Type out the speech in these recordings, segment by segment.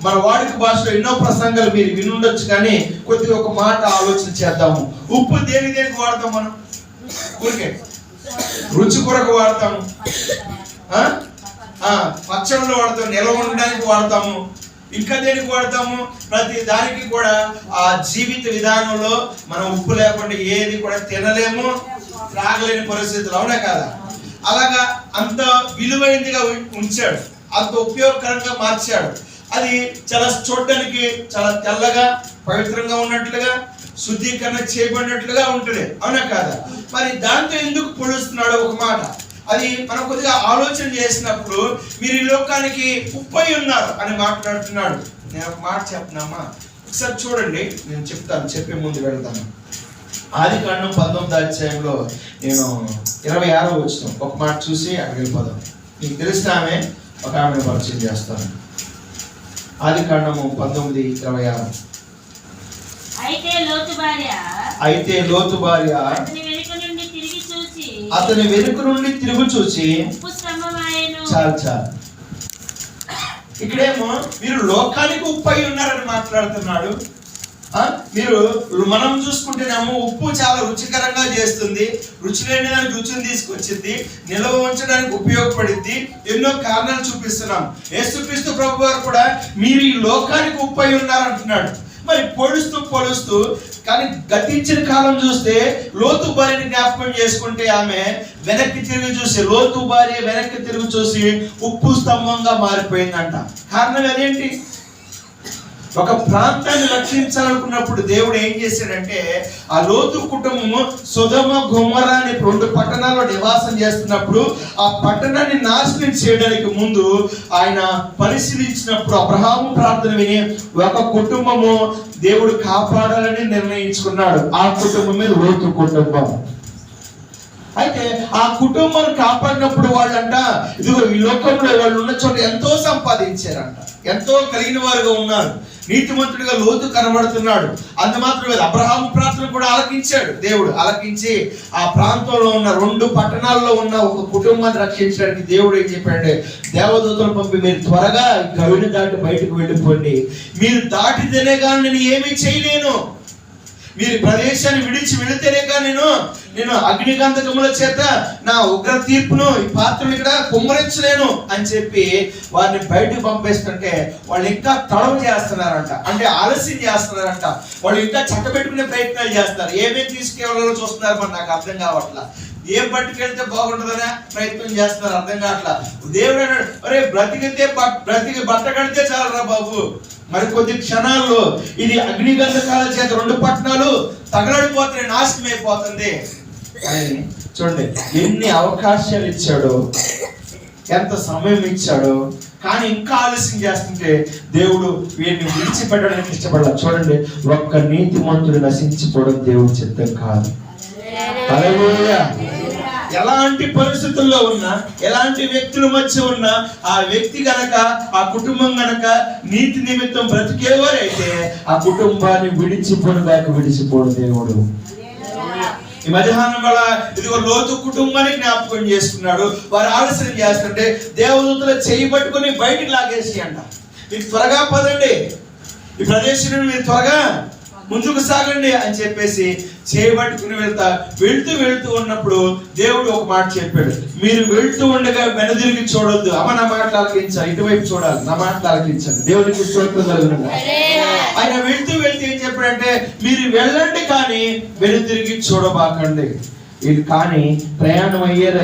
మన వాడుక భాషలో ఎన్నో ప్రసంగాలు మీరు వినుండొచ్చు, కానీ కొద్దిగా ఒక మాట ఆలోచన చేద్దాము. ఉప్పు దేనికి వాడతాం మనం? ఊరికే రుచి కొరకు వాడతాము, పచ్చళ్ళు వాడతాము, నిల్వ ఉండడానికి వాడతాము, ఇంకా దేనికి వాడతాము? ప్రతి దానికి కూడా ఆ జీవిత విధానంలో మనం ఉప్పు లేకుండా ఏది కూడా తినలేము, త్రాగలేని పరిస్థితులు, అవునా కాదా? అలాగా అంత విలువైనదిగా ఉంచాడు, అంత ఉపయోగకరంగా మార్చాడు. అది చాలా చూడడానికి చాలా తెల్లగా పవిత్రంగా ఉన్నట్లుగా శుద్ధీకరణ చేయబడినట్లుగా ఉంటుంది, అవునా కాదా? మరి దాంతో ఎందుకు పొడుస్తున్నాడు? ఒక మాట అది మనం కొద్దిగా ఆలోచన చేసినప్పుడు, మీరు ఈ లోకానికి ఉప్పై ఉన్నారు అని మాట్లాడుతున్నాడు. నేను ఒక మాట చెప్తున్నామా, ఒకసారి చూడండి, నేను చెప్తాను, చెప్పే ముందు వెళ్తాను. ఆదికాండం 19వ అధ్యాయంలో నేను 26వ వచనం ఒక మాట చూసి అక్కడికి వెళ్ళిపోదాం. మీకు తెలిసిన ఆమె ఒక ఆమెను పరిచయం చేస్తాను. ఆదికాండము 19:26. అయితే లోతు భార్య అతని వెనుక నుండి తిరిగి చూసి, చాలు ఇక్కడేమో మీరు లోకానికి ఉప్పై ఉన్నారని మాట్లాడుతున్నాడు. మీరు మనం చూసుకుంటేనేమో ఉప్పు చాలా రుచికరంగా చేస్తుంది, రుచి లేని దానికి రుచిని తీసుకొచ్చింది, నిల్వ ఉంచడానికి ఉపయోగపడింది, ఎన్నో కారణాలు చూపిస్తున్నాం. యేసుక్రీస్తు ప్రభు వారు కూడా మీరు ఈ లోకానికి ఉప్పై ఉన్నారంటున్నాడు. మరి పొడుస్తూ కానీ గతించిన కాలం చూస్తే లోతు భార్యని జ్ఞాపకం చేసుకుంటే ఆమె వెనక్కి తిరిగి చూసి, లోతు భార్య వెనక్కి తిరిగి చూసి ఉప్పు స్తంభంగా మారిపోయిందంట. కారణం అదేంటి? ఒక ప్రాంతాన్ని రక్షించాలనుకున్నప్పుడు దేవుడు ఏం చేశాడంటే, ఆ లోతు కుటుంబము సొదొమ గొమొర్రా అనే 2 పట్టణాల్లో నివాసం చేస్తున్నప్పుడు ఆ పట్టణాన్ని నాశనం చేయడానికి ముందు ఆయన పరిశీలించినప్పుడు అబ్రహాము ప్రార్థన విని ఒక కుటుంబము దేవుడు కాపాడాలని నిర్ణయించుకున్నాడు. ఆ కుటుంబమే లోతు కుటుంబం. అయితే ఆ కుటుంబం కాపాడినప్పుడు వాళ్ళంట, ఇదిగో ఈ లోకంలో వాళ్ళు ఉన్న చోట ఎంతో సంపాదించారంట, ఎంతో కలిగిన వారుగా ఉన్నారు, నీతిమంతుడిగా లోతు కనబడుతున్నాడు. అంత మాత్రమే అబ్రహాము ప్రార్థన కూడా ఆలకించాడు. దేవుడు ఆలకించి ఆ ప్రాంతంలో ఉన్న 2 పట్టణాల్లో ఉన్న ఒక కుటుంబాన్ని రక్షించడానికి దేవుడు ఏం చెప్పాడంటే, దేవదూతలు పంపి మీరు త్వరగా గవిని దాటి బయటకు వెళ్ళిపోండి, మీరు దాటితేనే కానీ నేను ఏమీ చేయలేను, మీరు ప్రదేశాన్ని విడిచి వెళితేనే కానీ నేను అగ్నిగంధకముల చేత నా ఉగ్ర తీర్పును ఈ పాత్రను ఇక్కడ కుమ్మరించలేను అని చెప్పి వారిని బయటకు పంపేస్తుంటే వాళ్ళు ఇంకా తడవ చేస్తున్నారంట, అంటే ఆలస్యం చేస్తున్నారంట. వాళ్ళు ఇంకా చక్కబెట్టుకునే ప్రయత్నాలు చేస్తారు. ఏమేమి తీసుకెళ్ళాలో చూస్తున్నారు, మరి నాకు అర్థం కావట్లా. ఏం పట్టుకెళ్తే బాగుంటుందనే ప్రయత్నం చేస్తున్నారు, అర్థం కావట్లా. దేవుడు అన్నాడు, అరే బ్రతికి బట్ట కడితే చాలరా బాబు, మరి కొద్ది క్షణాల్లో ఇది అగ్నిగంధకాల చేత 2 పట్టణాలు తగలడిపోతే నాశనం అయిపోతుంది అని. చూడండి ఎన్ని అవకాశాలు ఇచ్చాడో, ఎంత సమయం ఇచ్చాడో, కానీ ఇంకా ఆలస్యం చేస్తుంటే దేవుడు వీరిని విడిచిపెట్టడానికి ఇష్టపడాలి. చూడండి, ఒక్క నీతిమంతుడు నశించిపోవడం దేవుడి చిత్తం కాదు. హల్లెలూయా. ఎలాంటి పరిస్థితుల్లో ఉన్నా, ఎలాంటి వ్యక్తుల మధ్య ఉన్నా, ఆ వ్యక్తి గనక, ఆ కుటుంబం గనక నీతి నిమిత్తం బ్రతికేవారైతే ఆ కుటుంబాన్ని విడిచిపోడు దేవుడు. ఈ మధ్యాహ్నం వల్ల ఇదిగో లోతు కుటుంబాన్ని జ్ఞాపకం చేసుకున్నాడు. వారు ఆలస్యం చేస్తుంటే దేవదూతలు చేయి పట్టుకుని బయటికి లాగేసి అంట, మీరు త్వరగా పదండి, ఈ ప్రదేశం మీరు త్వరగా ముందుకు సాగండి అని చెప్పేసి చేయబట్టుకుని వెళ్తూ ఉన్నప్పుడు దేవుడు ఒక మాట చెప్పాడు, మీరు వెళ్తూ ఉండగా వెనుదిరిగి చూడొద్దు. అమ్మ నా మాటలు ఆలకించాలి, ఇటువైపు చూడాలి, నా మాటలు ఆలకించండి. దేవుడికి స్తోత్రం కలుగును. ఆయన వెళ్తూ ఏం చెప్పాడంటే, మీరు వెళ్ళండి కానీ వెనుదిరిగి చూడబాకండి. ఇది కానీ ప్రయాణం అయ్యారు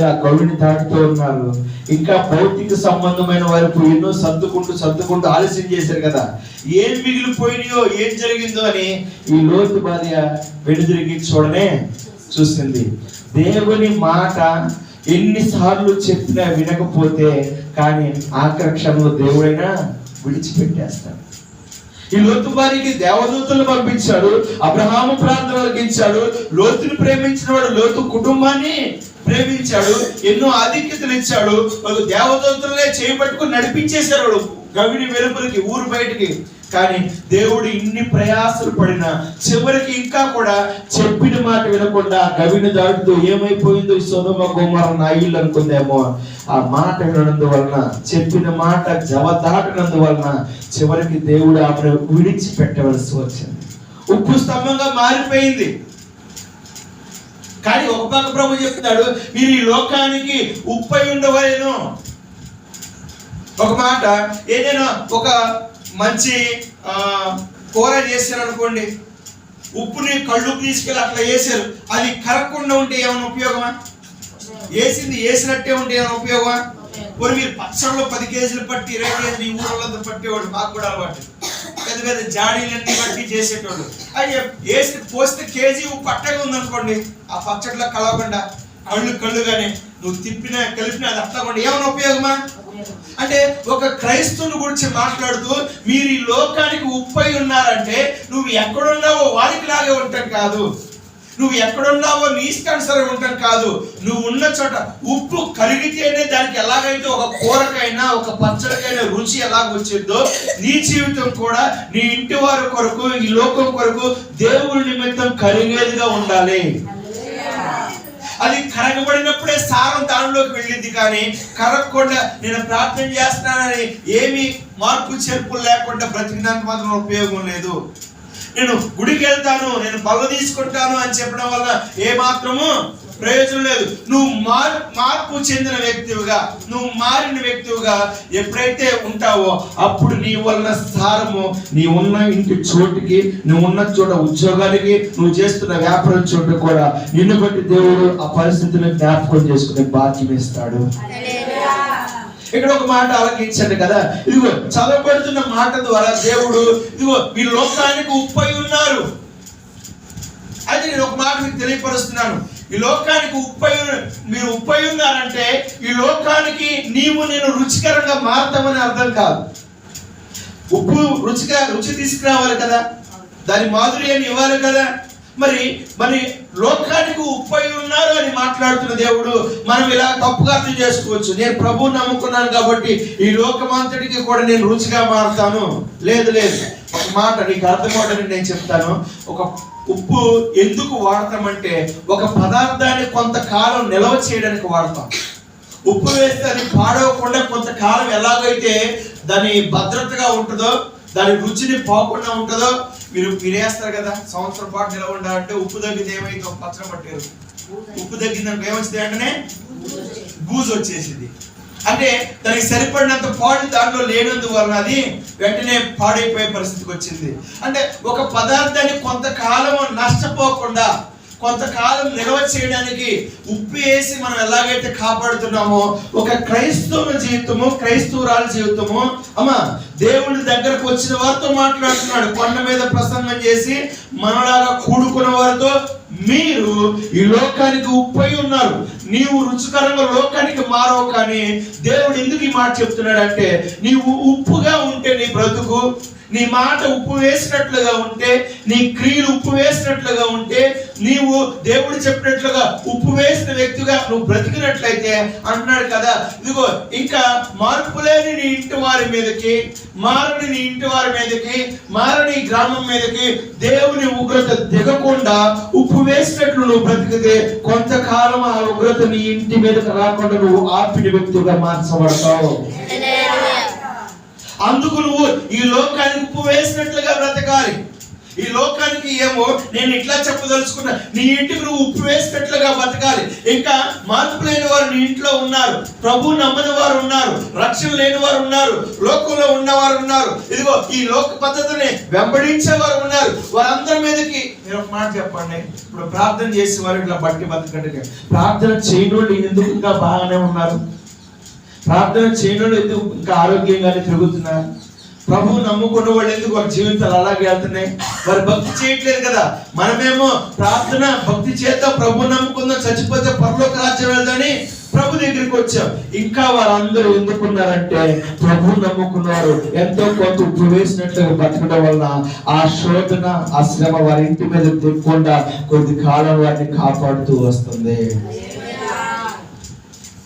ఆ గౌడిని దాటుతూ ఉన్నారు. ఇంకా భౌతిక సంబంధమైన వారికి ఎన్నో సర్దుకుంటూ ఆలస్యం చేశారు కదా, ఏం మిగిలిపోయినాయో ఏం జరిగిందో అని ఈ లోతు భార్య వెనుదిరిగి చూడనే చూసింది. దేవుని మాట ఎన్నిసార్లు చెప్పినా వినకపోతే కానీ ఆకర్షణలో దేవుడైనా విడిచిపెట్టేస్తాడు. ఈ లోతు భార్యకి దేవదూతలు పంపించాడు, అబ్రహాము ప్రార్థనలకు ఇచ్చాడు, లోతుని ప్రేమించిన వాడు లోతు కుటుంబాన్ని ప్రేమించాడు, ఎన్నో ఆధిక్యతలు ఇచ్చాడు. వాళ్ళు దేవదూతలనే చేయబట్టుకుని నడిపించేశారు గవిని వెలుపలికి, ఊరు బయటికి. కానీ దేవుడు ఇన్ని ప్రయాసలు పడినా చివరికి ఇంకా కూడా చెప్పిన మాట వినకుండా గవిని దాటుతూ ఏమైపోయిందో ఈ సొదొమ గొమొర్రా నా ఇల్లు అనుకుందేమో. ఆ మాట వినందువలన, చెప్పిన మాట జవదాటనందువలన చివరికి దేవుడు ఆమెను విడిచిపెట్టవలసి వచ్చింది. ఉప్పు స్తంభంగా మారిపోయింది. కానీ ఒక పక్క ప్రభు చెప్తున్నాడు, మీరు ఈ లోకానికి ఉప్పై ఉండవలేను. ఒక మాట, ఏదైనా ఒక మంచి కూర చేశారు అనుకోండి, ఉప్పుని కళ్ళుప్పు తీసుకెళ్ళి అట్లా వేసారు, అది కరగకుండా ఉంటే ఏమైనా ఉపయోగమా? వేసినట్టే ఉంటే ఏమైనా ఉపయోగమా? పోనీ మీరు పచ్చడిలో 10 కేజీలు పట్టి 20 కేజీలు ఈ ఊళ్ళంతా పట్టేవాడు, మాకు కూడా అలవాటు. పెద్ద పెద్ద జాడీలన్నీ బట్టి చేసేటోళ్ళు. అది వేసి పోస్తే కేజీ ఉప్పు అట్టగా ఉందనుకోండి, ఆ పచ్చడిలో కలవకుండా కళ్ళుగానే నువ్వు తిప్పినా కలిపినా అది అట్లా కూడా ఏమైనా ఉపయోగమా? అంటే ఒక క్రైస్తవుని గురించి మాట్లాడుతూ మీరు ఈ లోకానికి ఉప్పై ఉన్నారంటే నువ్వు ఎక్కడున్నావో వారికి లాగే ఉంటాం కాదు, నువ్వు ఎక్కడున్నావో నీ ఇష్టానుసారం ఉంటాం కాదు. నువ్వు ఉన్న చోట ఉప్పు కరిగితేనే దానికి ఎలాగైతే ఒక కూరకైనా ఒక పచ్చడికైనా రుచి ఎలాగ వచ్చిందో నీ జీవితం కూడా నీ ఇంటి వారి కొరకు, ఈ లోకం కొరకు దేవుడి నిమిత్తం కరిగేదిగా ఉండాలి. అది కరగబడినప్పుడే సారం దానిలోకి వెళ్ళింది. కానీ కరగకుండా నేను ప్రార్థన చేస్తున్నానని ఏమి మార్పు చేర్పులు లేకుండా బ్రతికినంత మాత్రం ఉపయోగం లేదు. నేను గుడికి వెళ్తాను, నేను బల్ల తీసుకుంటాను అని చెప్పడం వల్ల ఏ మాత్రము ప్రయోజనం లేదు. నువ్వు మార్పు చెందిన వ్యక్తివిగా, నువ్వు మారిన వ్యక్తివిగా ఎప్పుడైతే ఉంటావో అప్పుడు నీ వలన సారము నీ ఉన్న ఇంటి చోటుకి, నువ్వు ఉన్న చోట ఉద్యోగానికి, నువ్వు చేస్తున్న వ్యాపారం చోటు కూడా నిన్ను బట్టి దేవుడు ఆ పరిస్థితిని జ్ఞాపకం చేసుకునే భాగ్యం ఇస్తాడు. ఇక్కడ ఒక మాట ఆలకించండి కదా, ఇదిగో చదవబడుతున్న మాట ద్వారా దేవుడు ఇదిగో ఈ లోకానికి ఉప్పై ఉన్నారు. అయితే నేను ఒక మాట మీకు తెలియపరుస్తున్నాను, ఈ లోకానికి మీరు ఉప్పై ఉన్నారంటే ఈ లోకానికి నేను రుచికరంగా మారుతామని అర్థం కాదు. ఉప్పు రుచి తీసుకురావాలి కదా, దాని మాధుర్యాన్ని ఇవ్వాలి కదా. మరి లోకానికి ఉప్పై ఉన్నారు అని మాట్లాడుతున్న దేవుడు మనం ఇలా తప్పుగా అర్థం చేసుకోవచ్చు. నేను ప్రభువు నమ్ముకున్నాను కాబట్టి ఈ లోకమంతటికి కూడా నేను రుచిగా మారుతాను. లేదు, ఒక మాట నీకు అర్థమవుతుందని నేను చెప్తాను. ఒక ఉప్పు ఎందుకు వాడతామంటే ఒక పదార్థాన్ని కొంతకాలం నిల్వ చేయడానికి వాడతాం. ఉప్పు వేస్తే అది పాడవకుండా కొంతకాలం ఎలాగైతే దాని భద్రతగా ఉంటుందో, దాని రుచిని పోకుండా ఉంటుందో. మీరు వేస్తారు కదా, సంవత్సరం పాటు నిలవ ఉండాలంటే ఉప్పు తగ్గితే ఏమైతే ఒక పచ్చడి పట్టారు, ఉప్పు తగ్గిందని ఏమొచ్చింది వెంటనే బూజు వచ్చేసింది. అంటే దానికి సరిపడినంత పాడు దాంట్లో లేనందువలన అది వెంటనే పాడైపోయే పరిస్థితికి వచ్చింది. అంటే ఒక పదార్థాన్ని కొంతకాలం నష్టపోకుండా కొంతకాలం నిల్వ చేయడానికి ఉప్పు వేసి మనం ఎలాగైతే కాపాడుతున్నామో ఒక క్రైస్తవుల జీవితము, క్రైస్తవురాల జీవితము దేవుడి దగ్గరకు వచ్చిన వారితో మాట్లాడుతున్నాడు. కొండ మీద ప్రసంగం చేసి మనలాగా కూడుకున్న వారితో మీరు ఈ లోకానికి ఉప్పై ఉన్నారు, నీవు రుచికరంగా లోకానికి మారవు. కానీ దేవుడు ఎందుకు ఈ మాట చెప్తున్నాడు అంటే, నీవు ఉప్పుగా ఉంటే నీ బ్రతుకు, నీ మాట ఉప్పు వేసినట్లుగా ఉంటే, నీ క్రియలు ఉప్పు వేసినట్లుగా ఉంటే, నీవు దేవుడు చెప్పినట్లుగా ఉప్పు వేసిన వ్యక్తిగా నువ్వు బ్రతికినట్లయితే అంటున్నాడు కదా, ఇదిగో ఇంకా మార్పు లేని నీ ఇంటి వారి మీదకి, మారని నీ ఇంటి వారి మీదకి, మారని గ్రామం మీదకి దేవుని ఉగ్రత దిగకుండా ఉప్పు వేసినట్లు నువ్వు బ్రతికితే కొంతకాలం ఆ ఉగ్రత నీ ఇంటి మీదకి రాకుండా నువ్వు ఆపిన వ్యక్తిగా మార్చబడతావు. అందుకు నువ్వు ఈ లోకానికి ఉప్పు వేసినట్లుగా బ్రతకాలి. ఈ లోకానికి ఏమో నేను ఇట్లా చెప్పదలుచుకున్నా, నీ ఇంటికి నువ్వు ఉప్పు వేసినట్లుగా బతకాలి. ఇంకా మార్పు లేని వారు నీ ఇంట్లో ఉన్నారు, ప్రభు నమ్మని వారు ఉన్నారు, రక్షణ లేని వారు ఉన్నారు, లోకంలో ఉన్నవారు ఉన్నారు, ఇదిగో ఈ లోక పద్ధతిని వెంబడించే వారు ఉన్నారు. వారందరి మీదకి మీరు ఒక మాట చెప్పండి. ఇప్పుడు ప్రార్థన చేసే వారు ఇట్లా బట్టి బతకండి, ప్రార్థన చేయడం ఎందుకు ఇంకా బాగానే ఉన్నారు? ప్రార్థన చేయడం ఎందుకు ఇంకా ఆరోగ్యంగానే తిరుగుతున్నారు? ప్రభువు నమ్ముకున్న వాళ్ళు ఎందుకు వారి జీవితాలు అలాగే వెళ్తున్నాయి? వారు భక్తి చేయట్లేదు కదా. మనమేమో ప్రార్థన భక్తి చేత ప్రభు నమ్ముకుందాం, చచ్చిపోతే పరలోక రాజ్యం వెళ్దామని ప్రభు దగ్గరికి వచ్చాం. ఇంకా వారందరూ ఎందుకున్నారంటే ప్రభు నమ్ముకున్నారు, ఎంతో కొంత ఉప్పు వేసినట్లుగా బతకడం వలన ఆ శోధన, ఆ శ్రమ వారి ఇంటి మీద తిరగకుండా కొద్ది కాలం వారిని కాపాడుతూ వస్తుంది.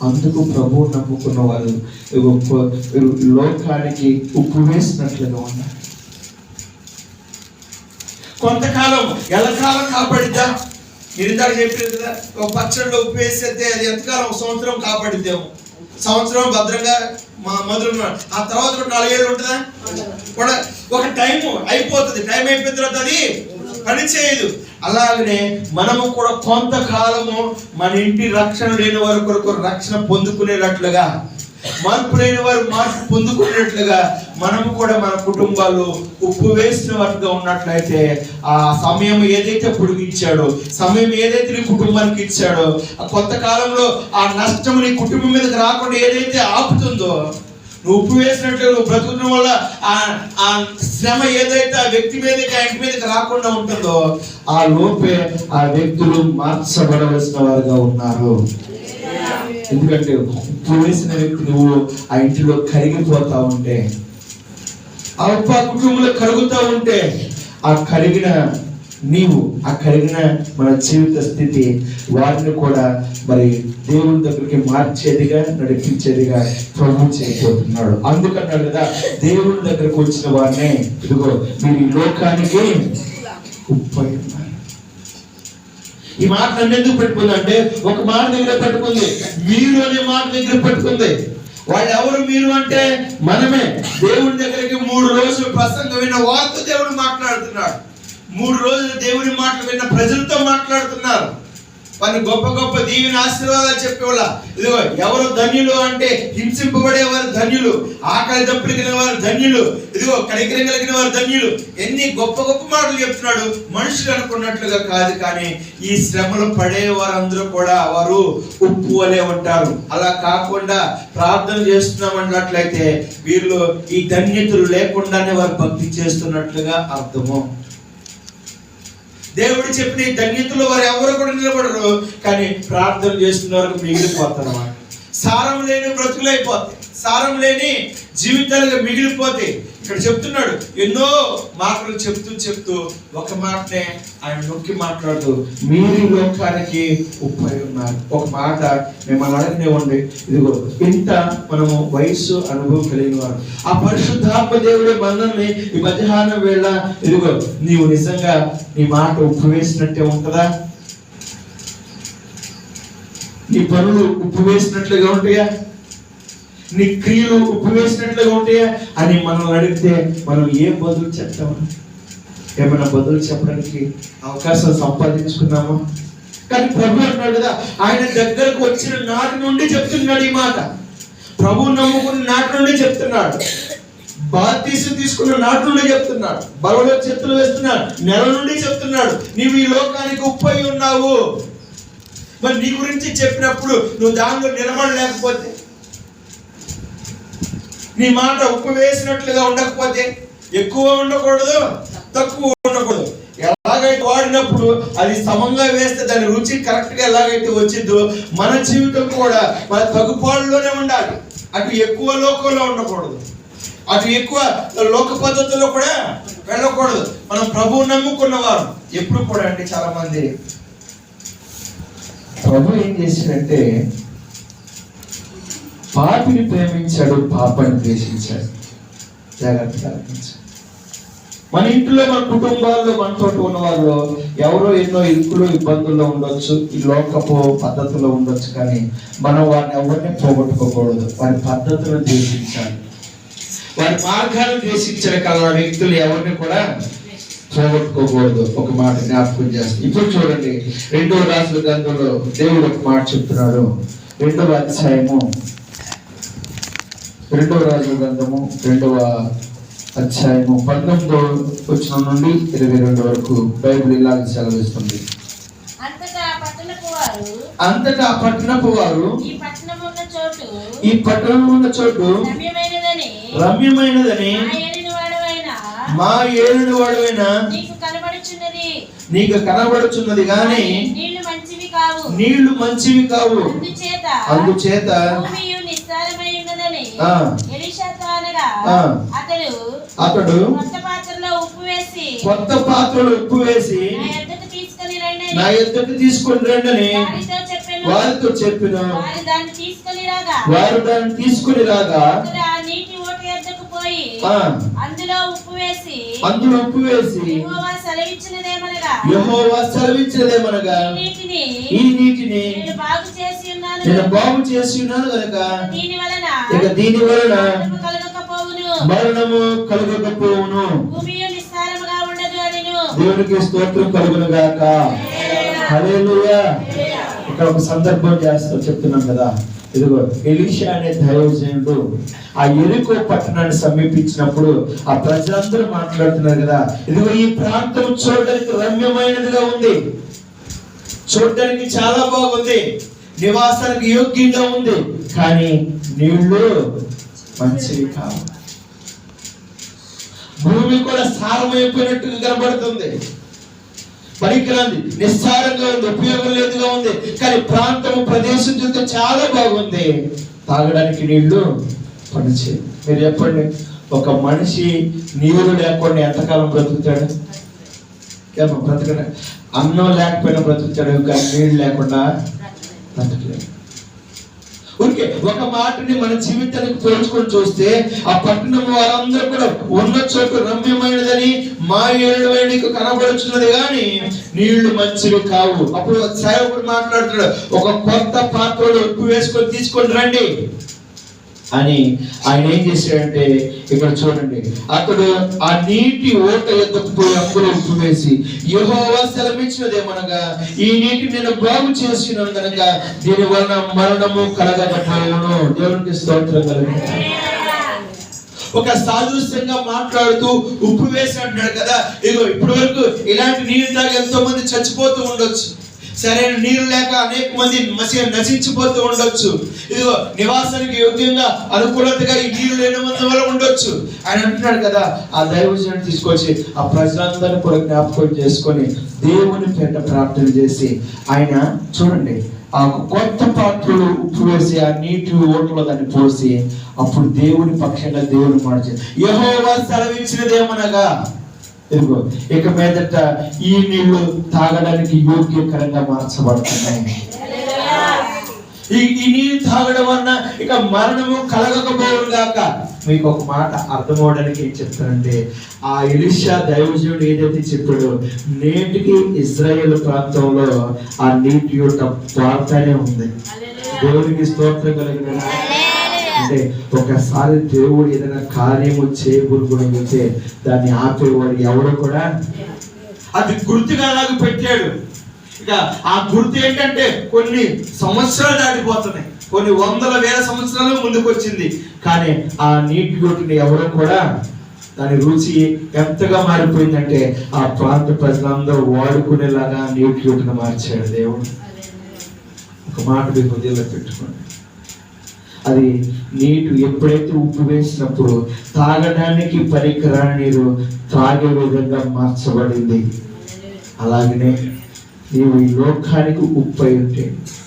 అందుకు ప్రభు నమ్ముకున్న వారు లోకానికి ఉప్పు వేసినట్లుగా ఉన్నారు. కొంతకాలం ఎల్లకాలం కాపాడిద్దా? మీరు ఇందాక చెప్పారు కదా, ఒక పచ్చడిలో ఉప్పు వేసేస్తే అది ఎంతకాలం? 1 సంవత్సరం కాపాడిద్దాము. సంవత్సరం భద్రంగా మధురం. ఆ తర్వాత 4 ఏళ్ళు ఉంటుందా? కూడా ఒక టైం అయిపోతుంది. టైం అయిపోయిన తర్వాత అది పని చేయదు. అలాగనే మనము కూడా కొంతకాలము మన ఇంటి రక్షణ లేని వారి కొరకు రక్షణ పొందుకునేటట్లుగా, మార్పు లేని వారు మార్పు పొందుకునేట్లుగా మనము కూడా మన కుటుంబాలు ఉప్పు వేసిన వాటిగా ఉన్నట్లయితే ఆ సమయం ఏదైతే పొడిగించాడో, సమయం ఏదైతే నీ కుటుంబానికి ఇచ్చాడో, ఆ కొంతకాలంలో ఆ నష్టం నీ కుటుంబం మీదకి రాకుండా ఏదైతే ఆపుతుందో, నువ్వు ఉప్పు వేసినట్లు నువ్వు బ్రతుకున్న వల్ల ఆ శ్రమ ఏదైతే ఆ వ్యక్తి మీదకి ఆ ఇంటి మీదకి రాకుండా ఉంటుందో, ఆ లోపే ఆ వ్యక్తులు మార్చబడవలసిన వారుగా ఉన్నారు. ఎందుకంటే ఉప్పు వేసిన వ్యక్తి నువ్వు ఆ ఇంటిలో కరిగిపోతా ఉంటే, ఆ ఉప్పు ఆ కుటుంబంలో కరుగుతూ ఉంటే, ఆ కరిగిన నీవు, ఆ కరిగిన మన జీవిత స్థితి వారిని కూడా మరి దేవుని దగ్గరికి మార్చేదిగా, నడిపించేదిగా ప్రభు చేయబోతున్నాడు. అందుకన్నాడు కదా, దేవుని దగ్గరకు వచ్చిన వారిని ఇదిగో మీరు ఈ లోకానికి ఉప్పు. ఈ మాట ఎందుకు పెట్టుకుంది అంటే, ఒక మాట దగ్గర పెట్టుకుంది, మీరు అనే మాట దగ్గర పెట్టుకుంది. వాళ్ళు ఎవరు? మీరు అంటే మనమే. దేవుని దగ్గరికి 3 రోజులు ప్రసంగం విన్న వారితో దేవుడు మాట్లాడుతున్నాడు. 3 రోజులు దేవుని మాటలు విన్న ప్రజలతో మాట్లాడుతున్నారు. వారిని గొప్ప గొప్ప దీవెన ఆశీర్వాదాలు చెప్పేవాళ్ళ. ఇదిగో ఎవరు ధన్యులు అంటే, హింసింపబడేవారు ధన్యులు, ఆకలి దప్పులిగిన వారు ధన్యులు, ఇదిగో కనికరం కలిగిన వారు ధన్యులు. ఎన్ని గొప్ప గొప్ప మాటలు చెప్తున్నాడు. మనుషులు అనుకున్నట్లుగా కాదు, కానీ ఈ శ్రమలు పడే వారందరూ కూడా వారు ఉప్పు వలె ఉంటారు. అలా కాకుండా ప్రార్థన చేస్తున్నామన్నట్లయితే వీళ్ళు ఈ ధన్యతలు లేకుండానే వారు భక్తి చేస్తున్నట్లుగా అర్థము. దేవుడు చెప్పిన ఈ ధన్యతలో వారు ఎవరు కూడా నిలబడరు, కానీ ప్రార్థన చేస్తున్న వరకు మిగిలిపోతారు అన్నమాట. సారం లేని బ్రతుకులైపోతాయి, సారం లేని జీవితాలుగా మిగిలిపోతే. ఇక్కడ చెప్తున్నాడు, ఎన్నో మాటలు చెప్తూ ఒక మాటనే ఆయన నొక్కి మాట్లాడుతూ మీరు లోకానికి ఉప్పై ఉన్నారు. ఒక మాట మిమ్మల్ని అడగనివ్వండి, ఇదిగో ఇంత మనము వయస్సు అనుభవం కలిగిన వారు, ఆ పరిశుద్ధాత్మ దేవుడే మనల్ని ఈ మధ్యాహ్నం వేళ ఇదిగో నీవు నిజంగా నీ మాట ఉప్పు వేసినట్టే ఉంటుందా? నీ పనులు ఉప్పు వేసినట్లుగా ఉంటాయా? నీ క్రియలు ఉప్పు వేసినట్లుగా ఉంటాయా అని మనం అడిగితే మనం ఏం బదులు చెప్తాము? ఏమైనా బదులు చెప్పడానికి అవకాశం సంపాదించుకున్నామా? కానీ ప్రభు అన్నాడు కదా, ఆయన దగ్గరకు వచ్చిన నాటి నుండి చెప్తున్నాడు ఈ మాట. ప్రభు నమ్ముకున్న నాటి నుండి చెప్తున్నాడు, బాప్తీసం తీసుకున్న నాటి నుండి చెప్తున్నాడు, బలలో చెత్తలు వేస్తున్నాడు, నెల నుండి చెప్తున్నాడు, నీవు ఈ లోకానికి ఉప్పై ఉన్నావు. మరి నీ గురించి చెప్పినప్పుడు నువ్వు దానిలో నిలబడలేకపోతే, నీ మాట ఉప్పు వేసినట్లుగా ఉండకపోతే, ఎక్కువ ఉండకూడదు, తక్కువ ఉండకూడదు. ఎలాగైతే వాడినప్పుడు అది సమంగా వేస్తే దాని రుచి కరెక్ట్ గా ఎలాగైతే వచ్చిందో మన జీవితం కూడా మన తగుపాడులోనే ఉండాలి. అటు ఎక్కువ లోకంలో ఉండకూడదు, అటు ఎక్కువ లోక పద్ధతుల్లో కూడా వెళ్ళకూడదు. మనం ప్రభువు నమ్ముకున్నవారు ఎప్పుడు కూడా అంటే చాలా మంది ప్రభు ఏం చేశాడంటే పాపిని ప్రేమించాడు, పాపాన్ని ద్వేషించాడు. జాగ్రత్తగా ఆలోచించాడు. మన ఇంట్లో, మన కుటుంబాల్లో, మనతో ఉన్న వాళ్ళు ఎవరో ఎన్నో ఇరుకులు ఇబ్బందుల్లో ఉండొచ్చు, ఈ లోకపు పద్ధతుల్లో ఉండొచ్చు, కానీ మనం వారిని ఎవరిని పోగొట్టుకోకూడదు. వారి పద్ధతులను ద్వేషించాలి, వారి మార్గాలను ద్వేషించే కల వ్యక్తులు ఎవరిని కూడా పోగొట్టుకోకూడదు. ఒక మాట జ్ఞాపకం చేస్తాం. ఇప్పుడు చూడండి, 2వ రాజుల గ్రంథంలో దేవుడు ఒక మాట చెప్తున్నాడు. 2వ అధ్యాయము, 2వ రాజుల గ్రంథము 2వ అధ్యాయము 19వ వచనం నుండి 22 వరకు బైబిల్ ఇలాగ సెలవిస్తుంది. అంతటా పట్టణపు వారు ఈ పట్టణం ఉన్న చోటు రమ్యమైనదని మా ఏలుడు వాడవైనా నీకు కనబడుచున్నది గాని నీళ్లు మంచివి కావు. అందుచేత అతడు కొత్త పాత్రలో ఉప్పు వేసి నా యొద్దకు తీసుకొని రండని వారితో చెప్పిన. వారు దాన్ని తీసుకుని రాగా అందులో ఉప్పు వేసి యెహోవా సెలవిచ్చినదేమనగా ఈ నీటిని నేను బాగు చేసి ఉన్నాను కనుక ఇక దీని వలన మరణము కలుగకపోవును, భూమియు నిస్సారముగా ఉండదు అనెను. దేవునికి స్తోత్రం కలుగును గాక. హల్లెలూయా. ఇక్కడ ఒక సందర్భం చెప్తున్నాం కదా. ఇదిగో ఎలీషా అనే దైవజనుడు ఆ యెరికో పట్టణాన్ని సమీపించినప్పుడు ఆ ప్రజలందరూ మాట్లాడుతున్నారు కదా, ఇదిగో ఈ ప్రాంతం చూడడానికి రమ్యమైనదిగా ఉంది, చూడడానికి చాలా బాగుంది, నివాసానికి యోగ్యంగా ఉంది, కానీ నీళ్లు మంచివి కావు, భూమి కూడా సారమైపోయినట్టుగా కనబడుతుంది, పనికిరాంది, నిస్సారంగా ఉంది, ఉపయోగం లేదుగా ఉంది. కానీ ప్రాంతము ప్రదేశం చూస్తే చాలా బాగుంది, తాగడానికి నీళ్లు పనిచేయదు. మీరు చెప్పండి, ఒక మనిషి నీరు లేకుండా ఎంతకాలం బ్రతుకుతాడు? బ్రతకడా? అన్నం లేకపోయినా బ్రతుకుతాడు, కానీ నీళ్ళు లేకుండా బ్రతకలేడు. ఓకే, ఒక మాటని మన జీవితానికి పోల్చుకొని చూస్తే ఆ పట్టణం వారందరూ కూడా ఉన్న చోటు రమ్యమైనదని మా ఏళ్ళకి కనబడుచున్నది, కానీ నీళ్లు మంచివి కావు. అప్పుడు సేవకుడు మాట్లాడుతున్నాడు, ఒక కొత్త పాత్రలో ఉప్పు వేసుకొని తీసుకొని రండి అని. ఆయన ఏం చేశాడంటే, ఇక్కడ చూడండి, అతడు ఆ నీటి ఓట ఎద్దకు పోయి అందులో ఉప్పు వేసి యెహోవా సెలవిచ్చినదేమనగా ఈ నీటిని నేను బాగు చేసినాను కనుక దీని వలన మరణము కలగకపోవును. దేవునికి స్తోత్రం కలుగును. ఒక సాదృశ్యంగా మాట్లాడుతూ ఉప్పు వేసి అంటున్నాడు కదా. ఇదిగో ఇప్పటి వరకు ఇలాంటి నీరు తాగి ఎంతో మంది చచ్చిపోతూ ఉండొచ్చు, సరైన నీరు లేక అనేక మంది నశించిపోతూ ఉండొచ్చు, ఇదిగో నివాసానికి యోగ్యంగా అనుకూలతగా ఈ నీరు లేనందు వల్ల ఉండొచ్చు. ఆయన అంటున్నాడు కదా, ఆ దైవజనుడిని తీసుకొచ్చి ఆ ప్రజలందరినీ కూడా జ్ఞాపకం చేసుకొని దేవుని పేట ప్రార్థన చేసి ఆయన చూడండి ఆ కొత్త పాత్రలో ఉప్పు వేసి ఆ నీటి ఓటలో దాన్ని పోసి అప్పుడు దేవుని పక్షంగా దేవుని మాట యెహోవా సెలవిచ్చినదేమనగా ఇదిగో ఇక మీదట ఈ నీళ్లు తాగడానికి యోగ్యకరంగా మార్చబడుతున్నాయి. ఈ నీరు తాగడం వలన ఇక మరణము కలగకపోవడం గాక. మీకు ఒక మాట అర్థమవడానికి ఏం చెప్తానంటే, ఆ ఎలీషా దైవజనుడు ఏదైతే చెప్పాడో నేటికి ఇజ్రాయేల్ ప్రాంతంలో ఆ నీటి యొక్క పారుతానే ఉంది. దేవునికి స్తోత్రం కలిగిన. అంటే ఒకసారి దేవుడు ఏదైనా కార్యము చేయకూడదు దాన్ని ఆపేవాడు ఎవరు కూడా. అది గుర్తుగా అలాగ పెట్టాడు. ఇక ఆ గుర్తు ఏంటంటే కొన్ని సంవత్సరాలు దాటిపోతున్నాయి, కొన్ని వందల వేల సంవత్సరాలు ముందుకు వచ్చింది, కానీ ఆ నీటి గుర్తుని ఎవరు కూడా దాని రుచి ఎంతగా మారిపోయిందంటే ఆ ప్రాంత ప్రజలందరూ వాడుకునేలాగా నీటి గుర్తును మార్చాడు దేవుడు. ఒక మాట మీ హృదయంలో పెట్టుకోండి, అది నీరు ఎప్పుడైతే ఉప్పు వేసినప్పుడు తాగడానికి పనికిరాని నీరు త్రాగే విధంగా మార్చబడింది. అలాగనే నీవు ఈ లోకానికి ఉప్పు అయి ఉంటే,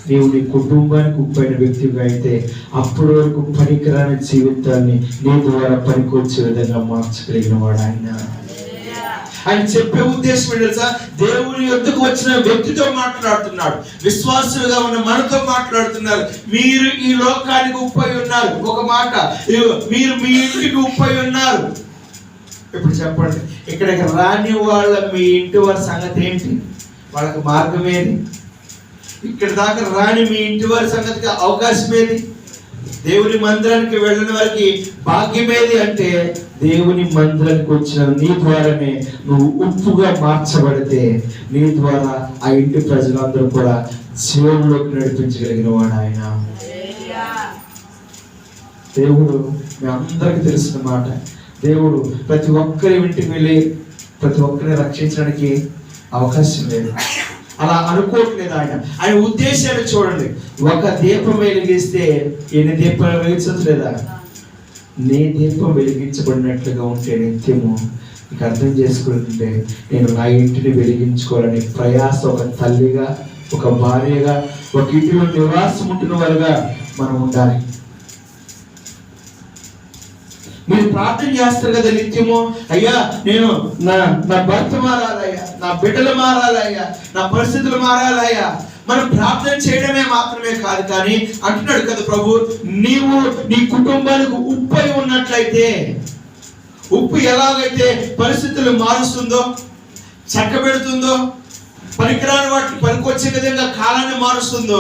నీవు నీ కుటుంబానికి ఉప్పు అయిన వ్యక్తిగా అయితే అప్పటి వరకు పనికిరాని జీవితాన్ని నీ ద్వారా పనికొచ్చే విధంగా మార్చగలిగిన వాడు ఆయన. ఆయన చెప్పే ఉద్దేశం ఏంటి తెలుసా? దేవుని యొద్దకు వచ్చిన వ్యక్తితో మాట్లాడుతున్నాడు, విశ్వాసులుగా ఉన్న మనతో మాట్లాడుతున్నారు. మీరు ఈ లోకానికి ఉప్పై ఉన్నారు. ఒక మాట, మీరు మీ ఇంటికి ఉప్పై ఉన్నారు. ఇప్పుడు చెప్పండి, ఇక్కడికి రాని వాళ్ళ మీ ఇంటి వారి సంగతి ఏంటి? వాళ్ళకి మార్గం ఏది? ఇక్కడ దాకా రాని మీ ఇంటి వారి సంగతికి అవకాశం ఏది? దేవుని మందిరానికి వెళ్ళిన వారికి భాగ్యం ఏది అంటే, దేవుని మందిరానికి వచ్చిన నీ ద్వారానే నువ్వు ఉప్పుగా మార్చబడితే నీ ద్వారా ఆ ఇంటి ప్రజలందరూ కూడా జీవంలోకి నడిపించగలిగిన వాడు ఆయన. దేవుడు మీ అందరికి తెలిసిన మాట, దేవుడు ప్రతి ఒక్కరి ఇంటికి వెళ్ళి ప్రతి ఒక్కరిని రక్షించడానికి అవకాశం లేదు, అలా అనుకోవట్లేదు ఆయన. ఆయన ఉద్దేశాన్ని చూడండి, ఒక దీపం వెలిగిస్తే ఎన్ని దీపాలు వెలిగించట్లేదా? నీ దీపం వెలిగించబడినట్లుగా ఉంటే నిత్యము నీకు అర్థం చేసుకుంటే, నేను నా ఇంటిని వెలిగించుకోవాలని ప్రయాస ఒక తల్లిగా, ఒక భార్యగా, ఒక ఇంటిలో నివాసం ఉంటున్న వారుగా మనం ఉండాలి. మీరు ప్రార్థన చేస్తారు కదా నిత్యము, అయ్యా నేను నా భర్త మారాలయ్యా, నా బిడ్డలు మారాలయ్యా, నా పరిస్థితులు మారాలయ్యా. మనం ప్రార్థన చేయడమే మాత్రమే కాదు, కానీ అంటున్నాడు కదా ప్రభు, నీవు నీ కుటుంబానికి ఉప్పై ఉన్నట్లయితే ఉప్పు ఎలాగైతే పరిస్థితులు మారుస్తుందో, చక్కబెడుతుందో, పనికిరాని వాటిని పనికొచ్చే విధంగా కాలాన్ని మారుస్తుందో,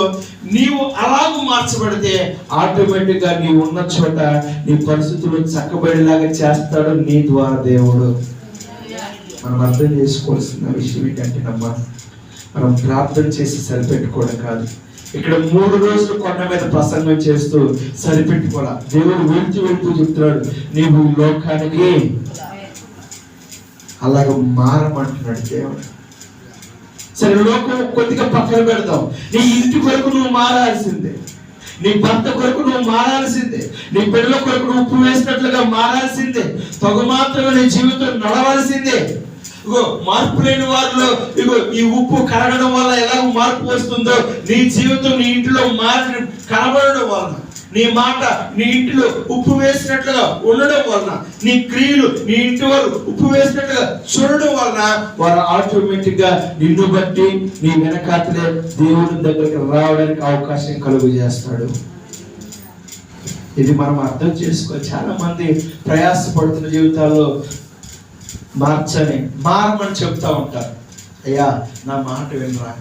నీవు అలాగూ మార్చబడితే ఆటోమేటిక్గా నీవు ఉన్న చోట నీ పరిస్థితులు చక్కబడేలాగా చేస్తాడు నీ ద్వారా దేవుడు. మనం అర్థం చేసుకోవాల్సిన విషయం ఏంటంటేనమ్మా, మనం ప్రార్థన చేసి సరిపెట్టుకోవడం కాదు. ఇక్కడ 3 రోజులు కొండ మీద ప్రసంగం చేస్తూ సరిపెట్టుకోవాలా. దేవుడు వెళ్తూ చెప్తున్నాడు, నీవు లోకానికి అలాగ మారమంటున్నాడు దేవుడు. సరే, లోకం కొద్దిగా పక్కన పెడతాం. నీ ఇంటి కొరకు నువ్వు మారాల్సిందే, నీ భర్త కొరకు నువ్వు మారాల్సిందే, నీ పిల్లల కొరకు నువ్వు ఉప్పు వేసినట్లుగా మారాల్సిందే, తగు మాత్రమే నీ జీవితం నడవాల్సిందే. ఇగో మార్పు లేని వారిలో ఇగో ఈ ఉప్పు కరగడం వల్ల ఎలాగ మార్పు వస్తుందో, నీ జీవితం నీ ఇంటిలో మారి కనబడడం వలన, నీ మాట నీ ఇంటిలో ఉప్పు వేసినట్లుగా ఉండడం వలన, నీ క్రియలు నీ ఇంటి వారు ఉప్పు వేసినట్లుగా చూడడం వలన, వారు ఆటోమేటిక్ గా నిన్ను బట్టి నీ వెనకాతలే దేవుని దగ్గరికి రావడానికి అవకాశం కలుగు చేస్తాడు. ఇది మనం అర్థం చేసుకో. చాలా మంది ప్రయాసపడుతున్న జీవితాల్లో మారమని చెప్తా ఉంటారు. అయ్యా నా మాట వినరా,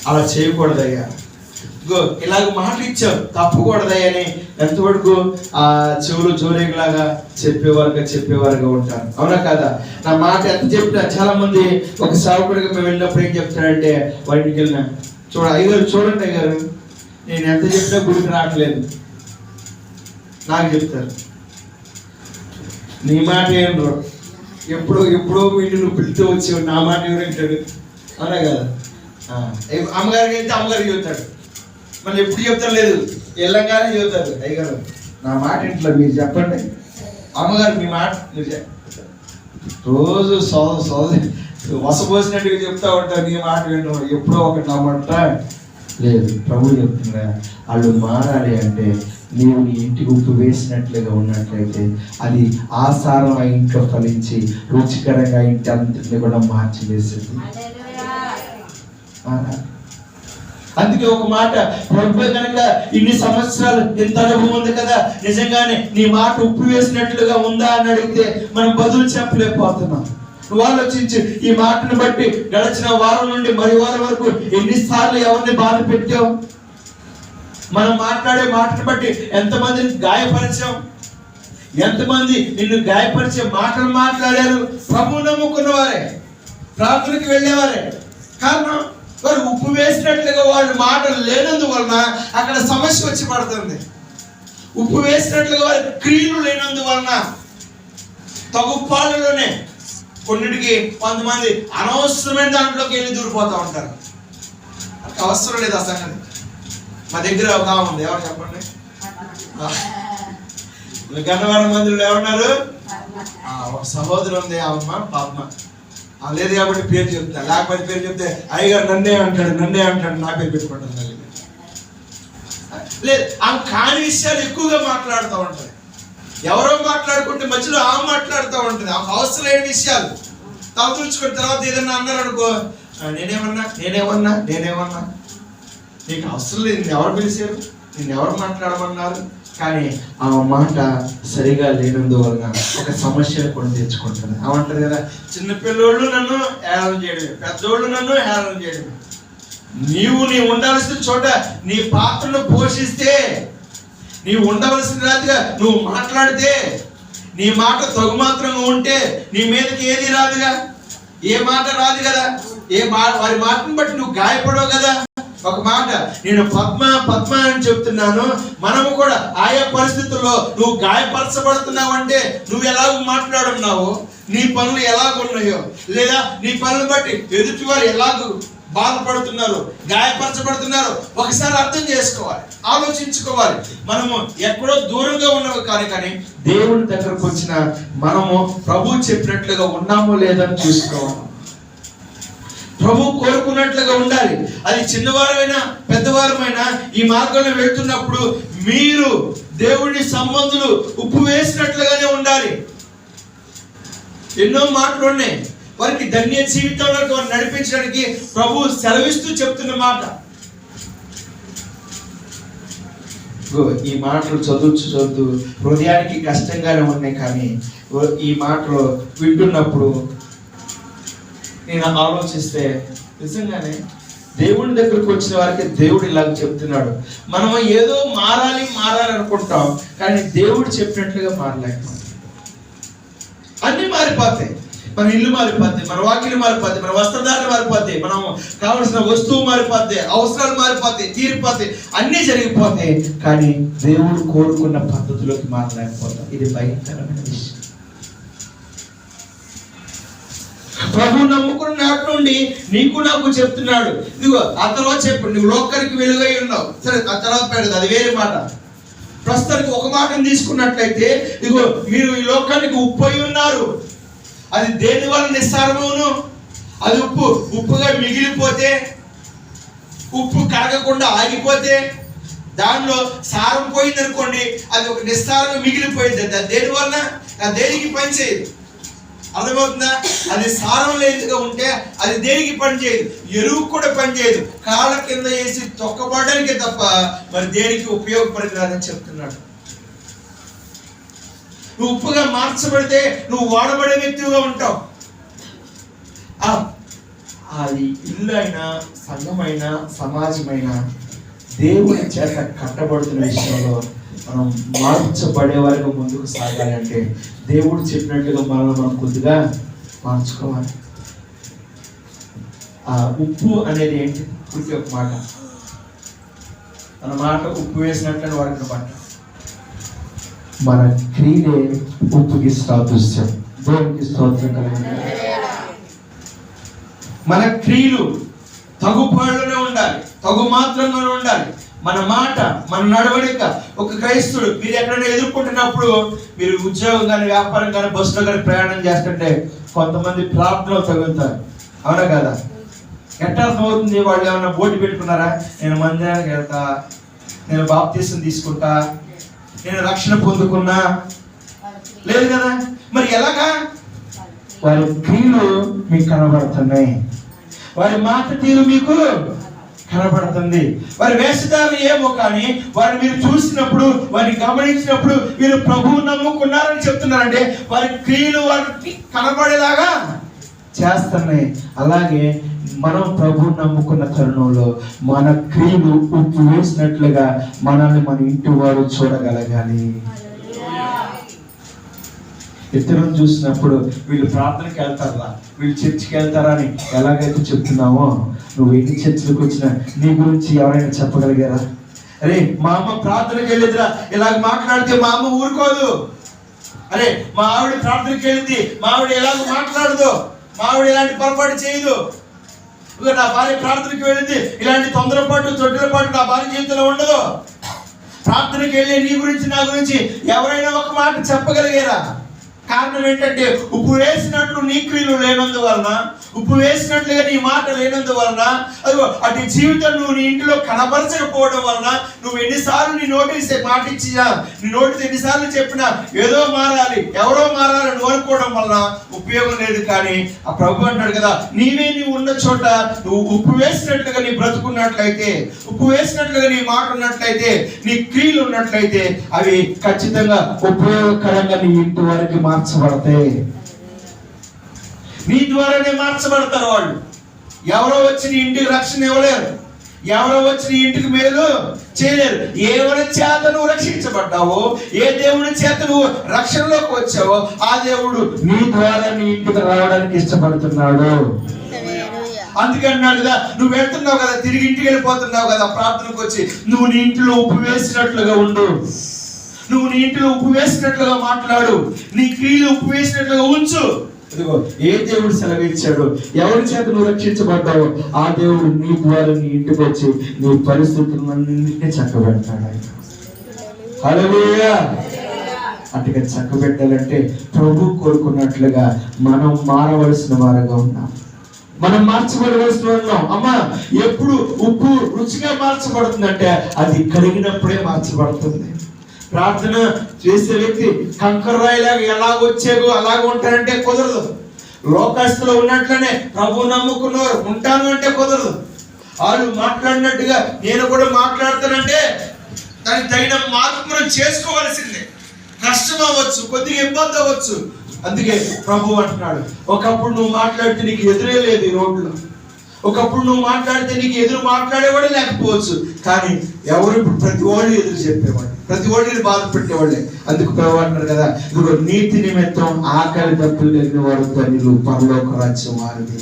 అలా చేయకూడదయ్యా, ఇగో ఇలాగ మాట ఇచ్చావు తప్పకూడదయ్యా అని ఎంతవరకు ఆ చెవులు జోరేలాగా చెప్పేవారుగా ఉంటారు. అవునా కదా? నా మాట ఎంత చెప్పినా చాలా మంది ఒక సేవకుడిగా మేము వెళ్ళినప్పుడు ఏం చెప్తాడంటే, వాటికి వెళ్ళినా అయ్యగారు చూడండి అయ్యగారు, నేను ఎంత చెప్పినా గుడికి రావట్లేదు నాకు చెప్తారు. నీ మాట ఏంటో ఎప్పుడో వీళ్ళు నువ్వు పిలితో వచ్చేవాడు, నా మాట ఎవరంటాడు? అవునా కదా? అమ్మగారికి వెళ్తే అమ్మగారికి చెబుతాడు, మళ్ళీ ఎప్పుడు చెప్తారు లేదు ఎల్లంగానే చెబుతారు, అయ్యగారు నా మాట ఇంట్లో మీరు చెప్పండి, అమ్మగారు మీ మాట మీరు రోజు వసపోసినట్టుగా చెప్తా ఉంటారు. నీ మాట వింటారు, ఎప్పుడో ఒకటి నా మాట లేదు. ప్రభు చెప్తున్నా, వాళ్ళు మారాలి అంటే నీవు నీ ఇంటికి ఉప్పు వేసినట్లుగా ఉన్నట్లయితే అది ఆసారం ఆ ఇంట్లో ఫలించి రుచికరంగా ఇంటి అంతటిని కూడా మార్చివేసింది. అందుకే ఒక మాట, ప్రభు కనుక ఇన్ని సంవత్సరాలు ఇంత అనుభవం ఉంది కదా, నిజంగానే నీ మాట ఉప్పు వేసినట్లుగా ఉందా అని అడిగితే మనం బదులు చెప్పలేకపోతున్నాం. నువ్వు ఆలోచించి, ఈ మాటను బట్టి గడిచిన వారం నుండి మరి వారం వరకు ఎన్నిసార్లు ఎవరిని బాధ పెట్టావు? మనం మాట్లాడే మాటను బట్టి ఎంతమందిని గాయపరిచాం? ఎంతమంది నిన్ను గాయపరిచే మాటలు మాట్లాడారు? ప్రభువు నమ్ముకున్న వారే, ప్రార్థనకి వెళ్ళేవారే. కారణం వారు ఉప్పు వేసినట్లుగా వాళ్ళ మాటలు లేనందువలన అక్కడ సమస్య వచ్చి పడుతుంది. ఉప్పు వేసినట్లుగా వారి క్రియలు లేనందువలన తగు పాలలోనే కొన్నిటికి కొంతమంది అనవసరమైన దాంట్లోకి వెళ్ళి దూరిపోతూ ఉంటారు. అవసరం లేదు ఆ సంగతి. మా దగ్గర ఒక ఉంది, ఎవరు చెప్పండి? గన్నవరం మందిలో ఎవరున్నారు? ఒక సహోదరు ఉంది, అమ్మ పద్మ. లేదు కాబట్టి పేరు చెప్తా, లేకపోతే పేరు చెప్తే అయ్యగారు నన్నే అంటాడు నా పేరు పెట్టుకుంటాను. లేదు, ఆమె కాని విషయాలు ఎక్కువగా మాట్లాడుతూ ఉంటాయి. ఎవరో మాట్లాడుకుంటే మధ్యలో ఆమె మాట్లాడుతూ ఉంటుంది. ఆమె అవసరం లేని విషయాలు తలదూర్చుకున్న తర్వాత ఏదన్నా అన్నారు అనుకో, నేనేమన్నా నీకు అవసరం లేదు, నిన్ను ఎవరు పిలిచారు, నిన్ను ఎవరు మాట్లాడమన్నారు? కానీ ఆ మాట సరిగా లేనందువలన ఒక సమస్యను కొని తెచ్చుకుంటుంది. అవంటారు కదా, చిన్నపిల్లోళ్ళు నన్ను హేళన చేయడమే, పెద్దోళ్ళు నన్ను హేళన చేయడమే. నీ ఉండాల్సిన చోట నీ పాత్రను పోషిస్తే, నీవు ఉండవలసిన రాజుగా నువ్వు మాట్లాడితే, నీ మాట తగు మాత్రంగా ఉంటే నీ మీదకి ఏది రాదుగా, ఏ మాట రాదు కదా. వారి మాటను బట్టి నువ్వు గాయపడవు కదా. ఒక మాట, నేను పద్మ అని చెప్తున్నాను. మనము కూడా ఆయా పరిస్థితుల్లో నువ్వు గాయపరచబడుతున్నావు అంటే నువ్వు ఎలాగ మాట్లాడున్నావు, నీ పనులు ఎలాగున్నాయో, లేదా నీ పనులు బట్టి ఎదుటి వారు ఎలాగ బాధపడుతున్నారు, గాయపరచబడుతున్నారు, ఒకసారి అర్థం చేసుకోవాలి, ఆలోచించుకోవాలి. మనము ఎక్కడో దూరంగా ఉన్నవి కానీ దేవుని దగ్గరకు వచ్చిన మనము ప్రభు చెప్పినట్లుగా ఉన్నామో లేదని చూసుకోవాలి. ప్రభు కోరుకున్నట్లుగా ఉండాలి. అది చిన్నవారమైనా పెద్దవారమైనా ఈ మార్గంలో వెళ్తున్నప్పుడు మీరు దేవుడి సంబంధులు ఉప్పు వేసినట్లుగానే ఉండాలి. ఎన్నో మాటలు ఉన్నాయి, వారికి ధన్య జీవితంలో నడిపించడానికి ప్రభు సెలవిస్తూ చెప్తున్న మాట. ఈ మాటలు చదువుతూ హృదయానికి కష్టంగానే ఉన్నాయి, కానీ ఈ మాటలు వింటున్నప్పుడు నేను ఆలోచిస్తే నిజంగానే దేవుని దగ్గరకు వచ్చిన వారికి దేవుడు ఇలాగ చెప్తున్నాడు. మనం ఏదో మారాలి అనుకుంటాం, కానీ దేవుడు చెప్పినట్లుగా మారలేకపోతాం. అన్నీ మారిపోతాయి. మన ఇల్లు మారిపోతాయి, మన వాకిలు మారిపోతాయి, మన వస్త్రధారణ మారిపోతాయి, మనం కావలసిన వస్తువు మారిపోతాయి, అవసరాలు మారిపోతాయి, తీరిపోతాయి, అన్నీ జరిగిపోతాయి. కానీ దేవుడు కోరుకున్న పద్ధతిలోకి మారలేకపోతాం. ఇది భయంకరమైన విషయం. ప్రభు నమ్ముకున్న నాటి నుండి నీకు నాకు చెప్తున్నాడు, ఇదిగో ఆ తర్వాత చెప్పు, నువ్వు లోకానికి వెలుగై ఉన్నావు. సరే, ఆ తర్వాత పెడదు, అది వేరే మాట. ప్రస్తుతానికి ఒక మాటను తీసుకున్నట్లయితే, ఇదిగో మీరు ఈ లోకానికి ఉప్పు అయి ఉన్నారు. అది దేని వల్ల నిస్సారమును? అది ఉప్పుగా మిగిలిపోతే, ఉప్పు కరగకుండా ఆగిపోతే, దానిలో సారం పోయింది అనుకోండి, అది ఒక నిస్సారంగా మిగిలిపోయింది. దేని వలన? దేనికి పని చేయదు. అర్థమవుతుందా? అది సారం లేదుగా ఉంటే అది దేనికి పని చేయదు, ఎరువు కూడా పని చేయదు. కాళ్ళ కింద వేసి తొక్కబడడానికే తప్ప మరి దేనికి ఉపయోగపడలేదని చెప్తున్నాడు. నువ్వు ఉప్పుగా మార్చబడితే నువ్వు వాడబడే వ్యక్తిగా ఉంటావు. అది ఇల్లు అయినా, సంఘమైనా, సమాజమైనా దేవుని చేత కట్టబడుతున్న విషయంలో మనం మార్చబడే వరకు ముందుకు సాగాలి అంటే దేవుడు చెప్పినట్టుగా మనం కొద్దిగా మార్చుకోవాలి. ఆ ఉప్పు అనేది ఏంటి? ఉప్పు ఒక మాట, మన ఉప్పు వేసినట్టు వాడిన మాట. మన క్రియలే ఉప్పుకి సాదృశ్యం. దేవునికి స్తోత్రం కలుగుతుంది. మన క్రియలు తగుపాడులోనే ఉండాలి, తగు మాత్రంలోనే ఉండాలి. మన మాట, మన నడవడిక. ఒక క్రైస్తవుడు మీరు ఎక్కడైనా ఎదుర్కొంటున్నప్పుడు, మీరు ఉద్యోగం కానీ, వ్యాపారం కానీ, బస్సులో కానీ ప్రయాణం చేస్తుంటే కొంతమంది ప్రార్థనలు తగులుతారు. అవునా కదా? ఎట్లా అర్థమవుతుంది? వాళ్ళు ఏమన్నా బోటి పెట్టుకున్నారా? నేను మందిరానికి వెళ్తా, నేను బాప్తీసం తీసుకుంటా, నేను రక్షణ పొందుకున్నా, లేదు కదా? మరి ఎలాగా? వారి క్రియలు మీకు కనబడుతున్నాయి, వారి మాట తీరు మీకు కనబడుతుంది. వారి వేషధారణ ఏమో కానీ వారిని మీరు చూసినప్పుడు, వారిని గమనించినప్పుడు మీరు ప్రభువు నమ్ముకున్నారని చెప్తున్నారంటే వారి క్రియలు వారికి కనబడేలాగా చేస్తున్నాయి. అలాగే మనం ప్రభువు నమ్ముకున్న తరుణంలో మన క్రియలు ఉప్పు వేసినట్లుగా మనల్ని మన ఇంటి వారు చూడగలగాలి. ఇతరులను చూసినప్పుడు వీళ్ళు ప్రార్థనకి వెళ్తారా, వీళ్ళు చర్చికి వెళ్తారా అని ఎలాగైతే చెప్తున్నావో, నువ్వు ఎన్ని చర్చలకు వచ్చినా నీ గురించి ఎవరైనా చెప్పగలిగారా? అరే మా అమ్మ ప్రార్థనకి వెళ్ళేదిరా, ఇలాగ మాట్లాడితే మా అమ్మ ఊరుకోదు. అరే మా ఆవిడ ప్రార్థనకి వెళ్ళింది, మా ఆవిడ ఎలాగ మాట్లాడదు, మా ఆవిడ ఇలాంటి పొరపాటు చేయదు. నా భార్య ప్రార్థనకి వెళ్ళింది, ఇలాంటి తొందరపాటు తొట్టిలపాటు నా భార్య జీవితంలో ఉండదు. ప్రార్థనకి వెళ్ళే నీ గురించి, నా గురించి ఎవరైనా ఒక మాట చెప్పగలిగారా? కారణం ఏంటంటే ఉప్పు వేసినట్లు నీ క్రియలు లేనందువలన, ఉప్పు వేసినట్లుగా నీ మాట లేనందువలన, అదిగో అటు జీవితం నువ్వు నీ ఇంటిలో కనబరచకపోవడం వలన, నువ్వు ఎన్నిసార్లు నీ నోటి మాట ఇచ్చినా, నీ నోటితో ఎన్నిసార్లు చెప్పినా ఏదో మారాలి, ఎవరో మారాలి నువ్వు అనుకోవడం వలన ఉపయోగం లేదు. కానీ ఆ ప్రభు అంటాడు కదా, నీవే నీవు ఉన్న చోట నువ్వు ఉప్పు వేసినట్లుగా నీ బ్రతుకున్నట్లయితే, ఉప్పు వేసినట్లుగా నీ మాట ఉన్నట్లయితే, నీ క్రియలు ఉన్నట్లయితే అవి ఖచ్చితంగా ఉపయోగకరంగా నీ ఇంటి వారికి మార్చబడతాయి. నీ ద్వారానే మార్చబడతారు వాళ్ళు. ఎవరో వచ్చి నీ ఇంటికి రక్షణ ఇవ్వలేరు, ఎవరో వచ్చి నీ ఇంటికి మేలు చేయలేరు. ఎవరి చేత నువ్వు రక్షించబడ్డావో, ఏ దేవుడి చేత నువ్వు రక్షణలోకి వచ్చావో ఆ దేవుడు నీ ద్వారా నీ ఇంటికి రావడానికి ఇష్టపడుతున్నాడు. అందుకే అన్నాడు కదా, నువ్వు వెళ్తున్నావు కదా, తిరిగి ఇంటికి వెళ్ళిపోతున్నావు కదా, ప్రార్థనకు వచ్చి నువ్వు నీ ఇంటిలో ఉప్పు వేసినట్లుగా ఉండు, నువ్వు నీ ఇంటిలో ఉప్పు వేసినట్లుగా మాట్లాడు, నీ క్రియలు ఉప్పు వేసినట్లుగా ఉంచు. ఇదిగో ఏ దేవుడు సెలవిచ్చాడు, ఎవరి చేత నువ్వు రక్షించబడ్డావు ఆ దేవుడు నీ ద్వారా నీ ఇంటికి వచ్చి నీ పరిస్థితులన్నింటినీ చక్కబెడతాడు ఆయన. హల్లెలూయా. అటుగా చక్కబెట్టాలంటే ప్రభు కోరుకున్నట్లుగా మనం మారవలసిన వారుగా ఉన్నాం, మనం మార్చబడవలసిన ఉన్నాం. అమ్మా, ఎప్పుడు ఉప్పు రుచిగా మార్చబడుతుందంటే అది కరిగినప్పుడే మార్చబడుతుంది. ప్రార్థన చేసే వ్యక్తి కంకర్రాయిలాగా ఎలాగ వచ్చేగో అలాగ ఉంటారంటే కుదరదు. లోకస్తులు ఉన్నట్లనే ప్రభు నమ్ముకున్నవారు ఉంటాను అంటే కుదరదు. వాళ్ళు మాట్లాడినట్టుగా నేను కూడా మాట్లాడతానంటే దానికి తగిన మార్పు మనం చేసుకోవాల్సిందే. కష్టం అవ్వచ్చు, కొద్దిగా ఇబ్బంది అవ్వచ్చు, అందుకే ప్రభు అంటున్నాడు, ఒకప్పుడు నువ్వు మాట్లాడితే నీకు ఎదురే లేదు ఈ రోడ్లో, ఒకప్పుడు నువ్వు మాట్లాడితే నీకు ఎదురు మాట్లాడేవాడే లేకపోవచ్చు, కానీ ఎవరు ఇప్పుడు ప్రతి వాళ్ళు ఎదురు చెప్పేవాడు, ప్రతి వాళ్ళు బాధ పెట్టేవాళ్ళే. అందుకు ప్రభు అంటున్నారు కదా, ఇప్పుడు నీతి నిమిత్తం ఆకలి తప్పులు లేని వారు ధన్యులు, పరలోక రాజ్యం వారిది.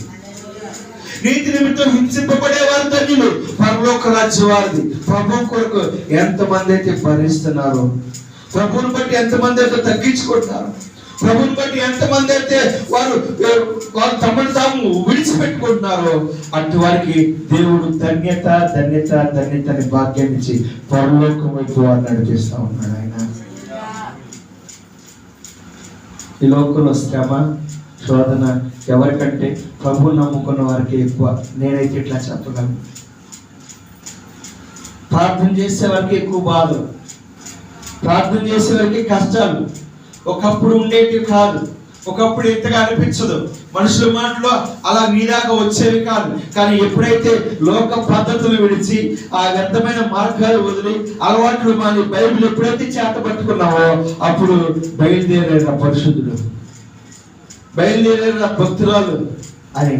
నీతి నిమిత్తం హింసింపబడేవారు ధన్యులు, పరలోక రాజ్యం వారిది. ప్రభు కొరకు ఎంతమంది అయితే భరిస్తున్నారో, ప్రభువుని బట్టి ఎంతమంది అయితే తగ్గించుకుంటున్నారు, ప్రభుని బట్టి ఎంతమంది అయితే వారు తమను తాము విడిచిపెట్టుకుంటున్నారో అటు వారికి దేవుడు ధన్యత ధన్యత ధన్యత అని భాగ్యం ఇచ్చి పరలోకం వైపు వారు నడిపిస్తా ఉన్నాడు ఆయన. ఈ లోకంలో శ్రమ శోధన ఎవరికంటే ప్రభువు నమ్ముకున్న వారికి ఎక్కువ. నేనైతే ఇట్లా చెప్పగలను, ప్రార్థన చేసే వారికి ఎక్కువ బాధలు, ప్రార్థన చేసే వారికి కష్టాలు. ఒకప్పుడు ఉండేటివి కాదు, ఒకప్పుడు ఎంతగా అనిపించదు, మనుషుల మాటలో అలా నీ దాకా వచ్చేవి కాదు. కానీ ఎప్పుడైతే లోక పద్ధతులు విడిచి ఆ వ్యర్థమైన మార్గాలు వదిలి అలవాట్లు మాని బైబిల్ ఎప్పుడైతే చేత పట్టుకున్నావో అప్పుడు బయలుదేరిన పరిశుద్ధుడు, బయలుదేరిన భక్తురాలు అని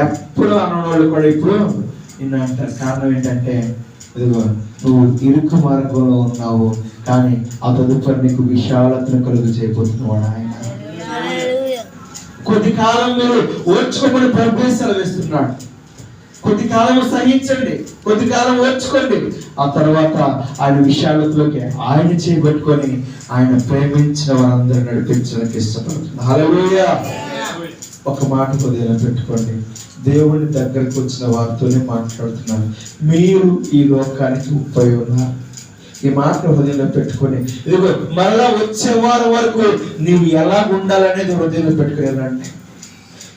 ఎప్పుడు అన్నవాళ్ళు కూడా ఇప్పుడు నిన్ను అంటారు. కారణం ఏంటంటే, ఇదిగో నువ్వు ఇరుకు మార్గంలో ఉన్నావు, కానీ ఆ తదుపరి నీకు విశాలతను కలుగు చేయబోతున్నాడు ఆయన. కొద్ది కాలం మీరు ఓర్చుకోమని ప్రభు సెలవిస్తున్నాడు. కొద్ది కాలం సహించండి, కొద్ది కాలం ఓర్చుకోండి, ఆ తర్వాత ఆయన విశాలతలోకి ఆయన చేపట్టుకొని ఆయన ప్రేమించిన వారందరూ నడిపించడానికి ఇష్టపడుతున్నారు. హల్లెలూయా. ఒక మాట హృదయంలో పెట్టుకోండి, దేవుని దగ్గరకు వచ్చిన వారితోనే మాట్లాడుతున్నాను. మీరు ఈ లోకానికి ఉప్పై ఉన్నారు. ఈ మాట హృదయంలో పెట్టుకొని ఇదిగో మరలా వచ్చే వారం వరకు నీవు ఎలా ఉండాలనేది హృదయంలో పెట్టుకోవాలంటే,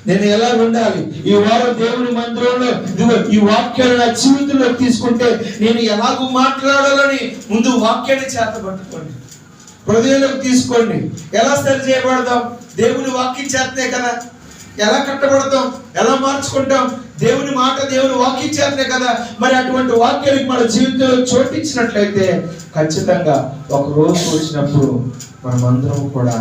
నేను ఎలా ఉండాలి, ఈ వారం దేవుని మందిరంలో ఇదిగో ఈ వాక్యాన్ని నా జీవితంలో తీసుకుంటే నేను ఎలాగూ మాట్లాడాలని ముందు వాక్యాన్ని చేత పట్టుకోండి, హృదయంలోకి తీసుకోండి. ఎలా సరి చేయబడదాం? దేవుని వాక్యం చేతనే కదా. ఎలా కట్టబడతాం, ఎలా మార్చుకుంటాం? దేవుని మాట దేవుని వాక్యం చేతనే కదా. మరి అటువంటి వాక్యానికి మన జీవితంలో చోటించినట్లయితే ఖచ్చితంగా ఒక రోజు వచ్చినప్పుడు మనమందరం కూడా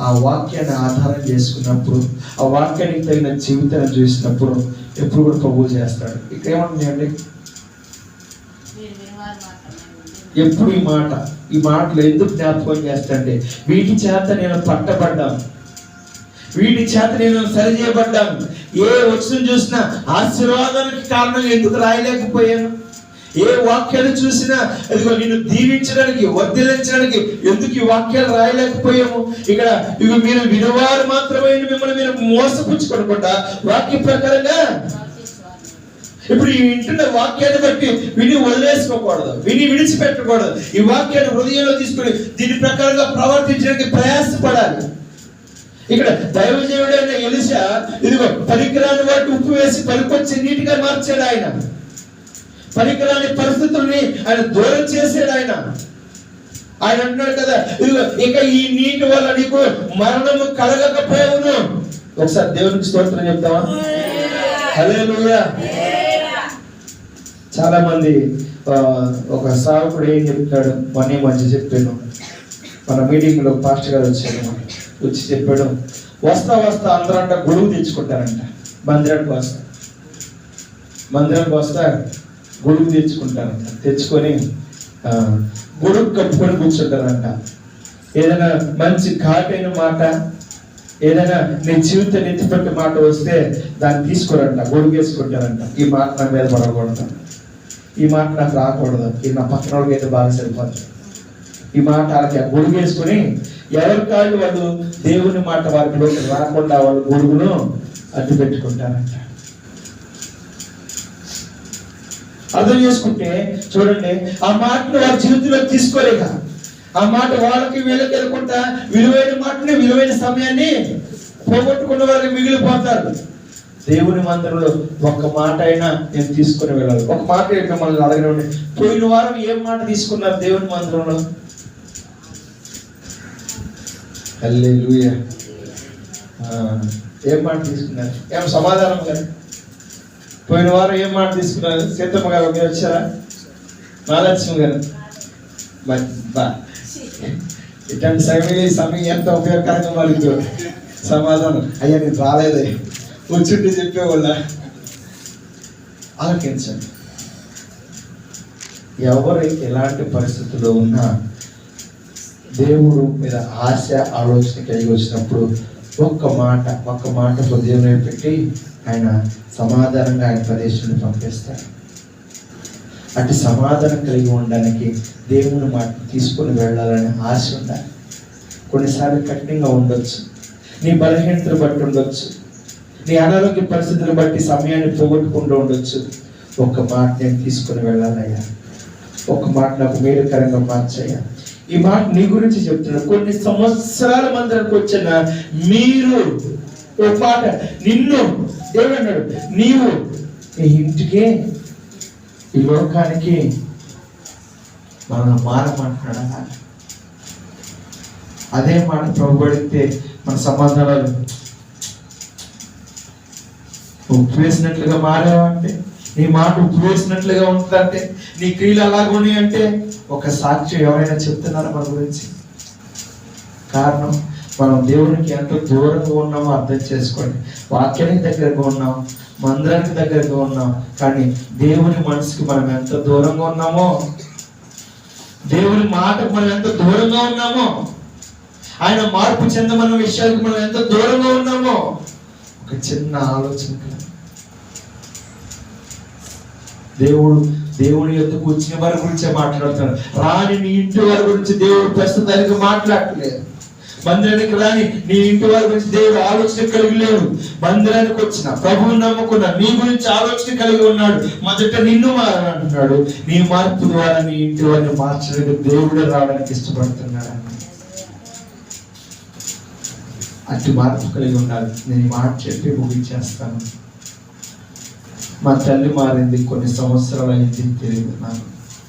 ఆ వాక్యాన్ని ఆధారం చేసుకున్నప్పుడు, ఆ వాక్యానికి తగిన జీవితాన్ని చూసినప్పుడు ఎప్పుడు కూడా ప్రభువు చేస్తాడు. ఇక్కడ ఏమంటుందండి, ఎప్పుడు ఈ మాటలు ఎందుకు జ్ఞాపకం చేస్తాంటే, వీటి చేత నేను పట్టబడ్డాను, వీటి చేత నేను సరి చేయబడ్డాను. ఏ వచనం చూసినా ఆశీర్వాదానికి కారణం ఎందుకు రాయలేకపోయాను? ఏ వాక్యాలు చూసినా అదిగో నిన్ను దీవించడానికి వర్ధిల్లించడానికి ఎందుకు ఈ వాక్యాలు రాయలేకపోయాము? ఇక్కడ ఇవి మీరు వినవారు మాత్రమే మిమ్మల్ని మీరు మోసపుచ్చుకోకుండా వాక్య ప్రకారంగా ఇప్పుడు ఈ వింటున్న వాక్యాన్ని బట్టి విని వదిలేసుకోకూడదు, విని విడిచిపెట్టకూడదు. ఈ వాక్యాన్ని హృదయంలో తీసుకుని దీని ప్రకారంగా ప్రవర్తించడానికి ప్రయాసపడాలి. ఇక్కడ దైవజనుడైన ఎలీషా ఇదిగో పనికిరాని వాటి ఉప్పు వేసి పనికొచ్చి నీటిగా మార్చాడు ఆయన. పనికిరాని పరిస్థితుల్ని ఆయన దూరం చేసాడు ఆయన. ఆయన అంటున్నాడు కదా, ఇదిగో ఇక ఈ నీటి వల్ల నీకు మరణము కలగకపోయావును. ఒకసారి దేవునికి స్తోత్రం చెప్తావా? హల్లెలూయా. చాలా మంది ఒక సావకుడు ఏం చెప్తాడు, మొన్న మధ్య చెప్పాను, మన మీటింగ్ లో పాస్టర్ గారు వచ్చి చెప్పాడు, వస్తా అందరూ అంట గొడుగు తెచ్చుకుంటారంట. మందిరానికి వస్తా గొడుగు తెచ్చుకుంటారంట. తెచ్చుకొని గొడుగు కట్టుకొని కూర్చుంటారంట. ఏదైనా మంచి ఘాటైన మాట, ఏదైనా నీ జీవితం ఎత్తిపట్టి మాట వస్తే దాన్ని తీసుకోరంట, గొడుగు వేసుకుంటారంట. ఈ మాట నా మీద పడకూడదు, ఈ మాట నాకు రాకూడదు, ఇది నా పక్కన వాళ్ళకి అయితే బాగా సరిపోతుంది, ఈ మాట వాళ్ళకి గొడుగు వేసుకుని ఎవరి కాళ్ళు వాళ్ళు దేవుని మాట వారిలోకి రాకుండా వాళ్ళు గొడుగును అడ్డు పెట్టుకుంటారంట. అర్థం చేసుకుంటే చూడండి, ఆ మాటను వారి జీవితంలో తీసుకోలేక ఆ మాట వాళ్ళకి వీళ్ళకి వెళ్ళకుండా విలువైన మాటని విలువైన సమయాన్ని పోగొట్టుకున్న వారికి మిగిలిపోతారు. దేవుని మందిరంలో ఒక్క మాట అయినా నేను తీసుకుని వెళ్ళాలి. ఒక మాట మిమ్మల్ని అడగండి, పోయిన వారం ఏం మాట తీసుకున్నారు దేవుని మందిరంలో? హల్లెలూయా. ఏం మాట తీసుకున్నారు? ఏం సమాధానం గారు? పోయిన వారం ఏం మాట తీసుకున్నారు? సీతమ్మ గారు మీరు వచ్చారా? మహాలక్ష్మి గారు ఇట్లాంటి సమయం ఎంత ఉపయోగకరంగా వాళ్ళకి సమాధానం, అయ్యా నేను రాలేదే, వచ్చుంటే చెప్పేవాళ్ళ. ఆలోచించండి, ఎవరు ఎలాంటి పరిస్థితుల్లో ఉన్నా దేవుడు మీద ఆశ ఆలోచన కలిగి వచ్చినప్పుడు ఒక్క మాట హృదయంలో పెట్టి ఆయన సమాధానంగా ఆయన ప్రదేశాన్ని పంపిస్తాడు. అటు సమాధానం కలిగి ఉండడానికి దేవుని మాట తీసుకొని వెళ్ళాలని ఆశ ఉండాలి. కొన్నిసార్లు కఠినంగా ఉండొచ్చు, నీ బలహీనతను బట్టి ఉండొచ్చు, నీ అనారోగ్య పరిస్థితులను బట్టి సమయాన్ని పోగొట్టుకుంటూ ఉండొచ్చు. ఒక్క మాట నేను తీసుకొని వెళ్ళాలయ్యా, ఒక్క మాట నాకు మేలుకరంగా మార్చయ్యా. ఈ మాట నీ గురించి చెప్తున్నాడు. కొన్ని సంవత్సరాల మందిరకు వచ్చిన మీరు ఒక మాట, నిన్ను ఏమన్నాడు, నీవు ఈ ఇంటికి ఈ లోకానికి మనం మారమంటున్నాడా? అదే మాట ప్రభుడితే మన సమాధానాలు ఉప్పు వేసినట్లుగా మారావంటే, నీ మాట ఉప్పు వేసినట్లుగా ఉంటుందంటే, నీ క్రియలు అలాగుని అంటే ఒక సాక్ష్యం ఎవరైనా చెప్తున్నారా మన గురించి? కారణం మనం దేవునికి ఎంత దూరంగా ఉన్నామో అర్థం చేసుకోండి. వాక్యానికి దగ్గరగా ఉన్నాం, మందిరానికి దగ్గరగా ఉన్నాం, కానీ దేవుని మనసుకి మనం ఎంత దూరంగా ఉన్నామో, దేవుని మాటకు మనం ఎంత దూరంగా ఉన్నామో, ఆయన మార్పు చెందమన్న విషయాలకు మనం ఎంత దూరంగా ఉన్నామో ఒక చిన్న ఆలోచన. దేవుడి యొద్దకు వచ్చిన వారి గురించే మాట్లాడుతున్నాడు. రాని నీ ఇంటి వారి గురించి దేవుడు ప్రస్తుతానికి మాట్లాడలేదు. మందిరానికి రాని నీ ఇంటి వారి గురించి దేవుడు ఆలోచన కలిగి లేడు. మందిరానికి వచ్చిన ప్రభువుని నమ్ముకున్న నీ గురించి ఆలోచన కలిగి ఉన్నాడు. మొదట నిన్ను మారాలంటున్నాడు. నీ మార్పు ద్వారా నీ ఇంటి వారిని మార్చడానికి దేవుడే రావడానికి ఇష్టపడుతున్నాడు. అటు మార్పు కలిగి ఉండాలి. నేను ఈ మాట చెప్పి ముగించేస్తాను. మా తల్లి మారింది, కొన్ని సంవత్సరాలు అయింది తెలియదు నాకు,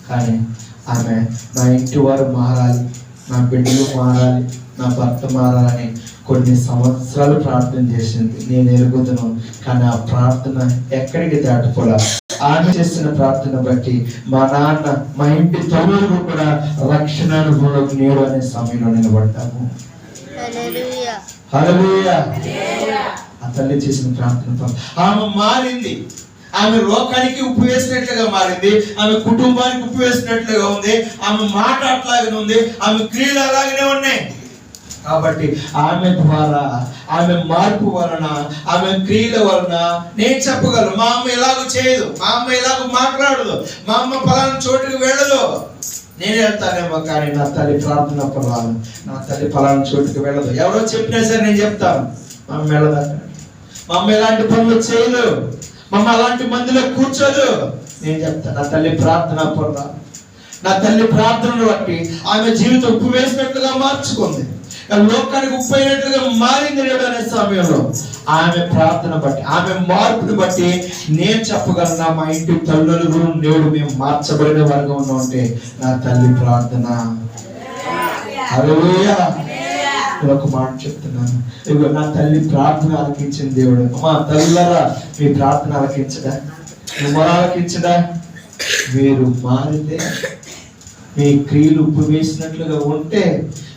కానీ ఆమె నా ఇంటి వారు మారాలి, నా బిడ్డలు మారాలి, నా భర్త మారాలని కొన్ని సంవత్సరాలు ప్రార్థన చేసింది. నేను ఎరుగుతున్నాను, కానీ ఆ ప్రార్థన ఎక్కడికి దాటిపోలా. ఆమె చేసిన ప్రార్థన బట్టి మా నాన్న, మా ఇంటి తల్లులు కూడా రక్షణ అనుభవం నేడు అనే సమయంలో నిలబడ్డాము. హల్లెలూయా. ఆ తల్లి చేసిన ప్రార్థన ఆమె మారింది. ఆమె లోకానికి ఉప్పు వేసినట్లుగా మారింది, ఆమె కుటుంబానికి ఉప్పు వేసినట్లుగా ఉంది, ఆమె మాట అట్లాగనే ఉంది, ఆమె క్రియలు అలాగనే ఉన్నాయి. కాబట్టి ఆమె ద్వారా, ఆమె మార్పు వలన, ఆమె క్రియల వలన నేను చెప్పగలను, మా అమ్మ ఎలాగో చేయదు, మా అమ్మ ఎలాగో మాట్లాడదు, మా అమ్మ పలానా చోటుకు వెళ్ళదు. నేను వెళ్తానేమో, కానీ నా తల్లి ప్రార్థన పలాను, నా తల్లి పలానా చోటుకు వెళ్ళదు. ఎవరో చెప్పినా సరే నేను చెప్తాను, మా అమ్మ వెళ్ళదు, మా అమ్మ ఎలాంటి పనులు చేయదు, మా అమ్మ అలాంటి మందిలో కూర్చోదు. నేను చెప్తాను, నా తల్లి ప్రార్థన పలాను. నా తల్లి ప్రార్థనను బట్టి ఆమె జీవితం ఉప్పు వేసినట్లుగా మార్చుకుంది, లోకానికి ఉప్పు అయినట్లుగా మారింది నేడు అనే సమయంలో. ఆమె ప్రార్థన బట్టి, ఆమె మార్పుని బట్టి నేను చెప్పగలను, మా ఇంటి తల్లులు నేడు మేము మార్చబడిన వారుగా ఉన్నాం అంటే నా తల్లి ప్రార్థన. హల్లెలూయా. ఒక మాట చెప్తున్నాను, ఇదిగో నా తల్లి ప్రార్థన ఆలకించిన దేవుడు. అమ్మా తల్లులారా, మీ ప్రార్థన ఆలకించడా, మీ మొర ఆలకించడా? మీరు మారితే, మీ క్రియలు ఉప్పు వేసినట్లుగా ఉంటే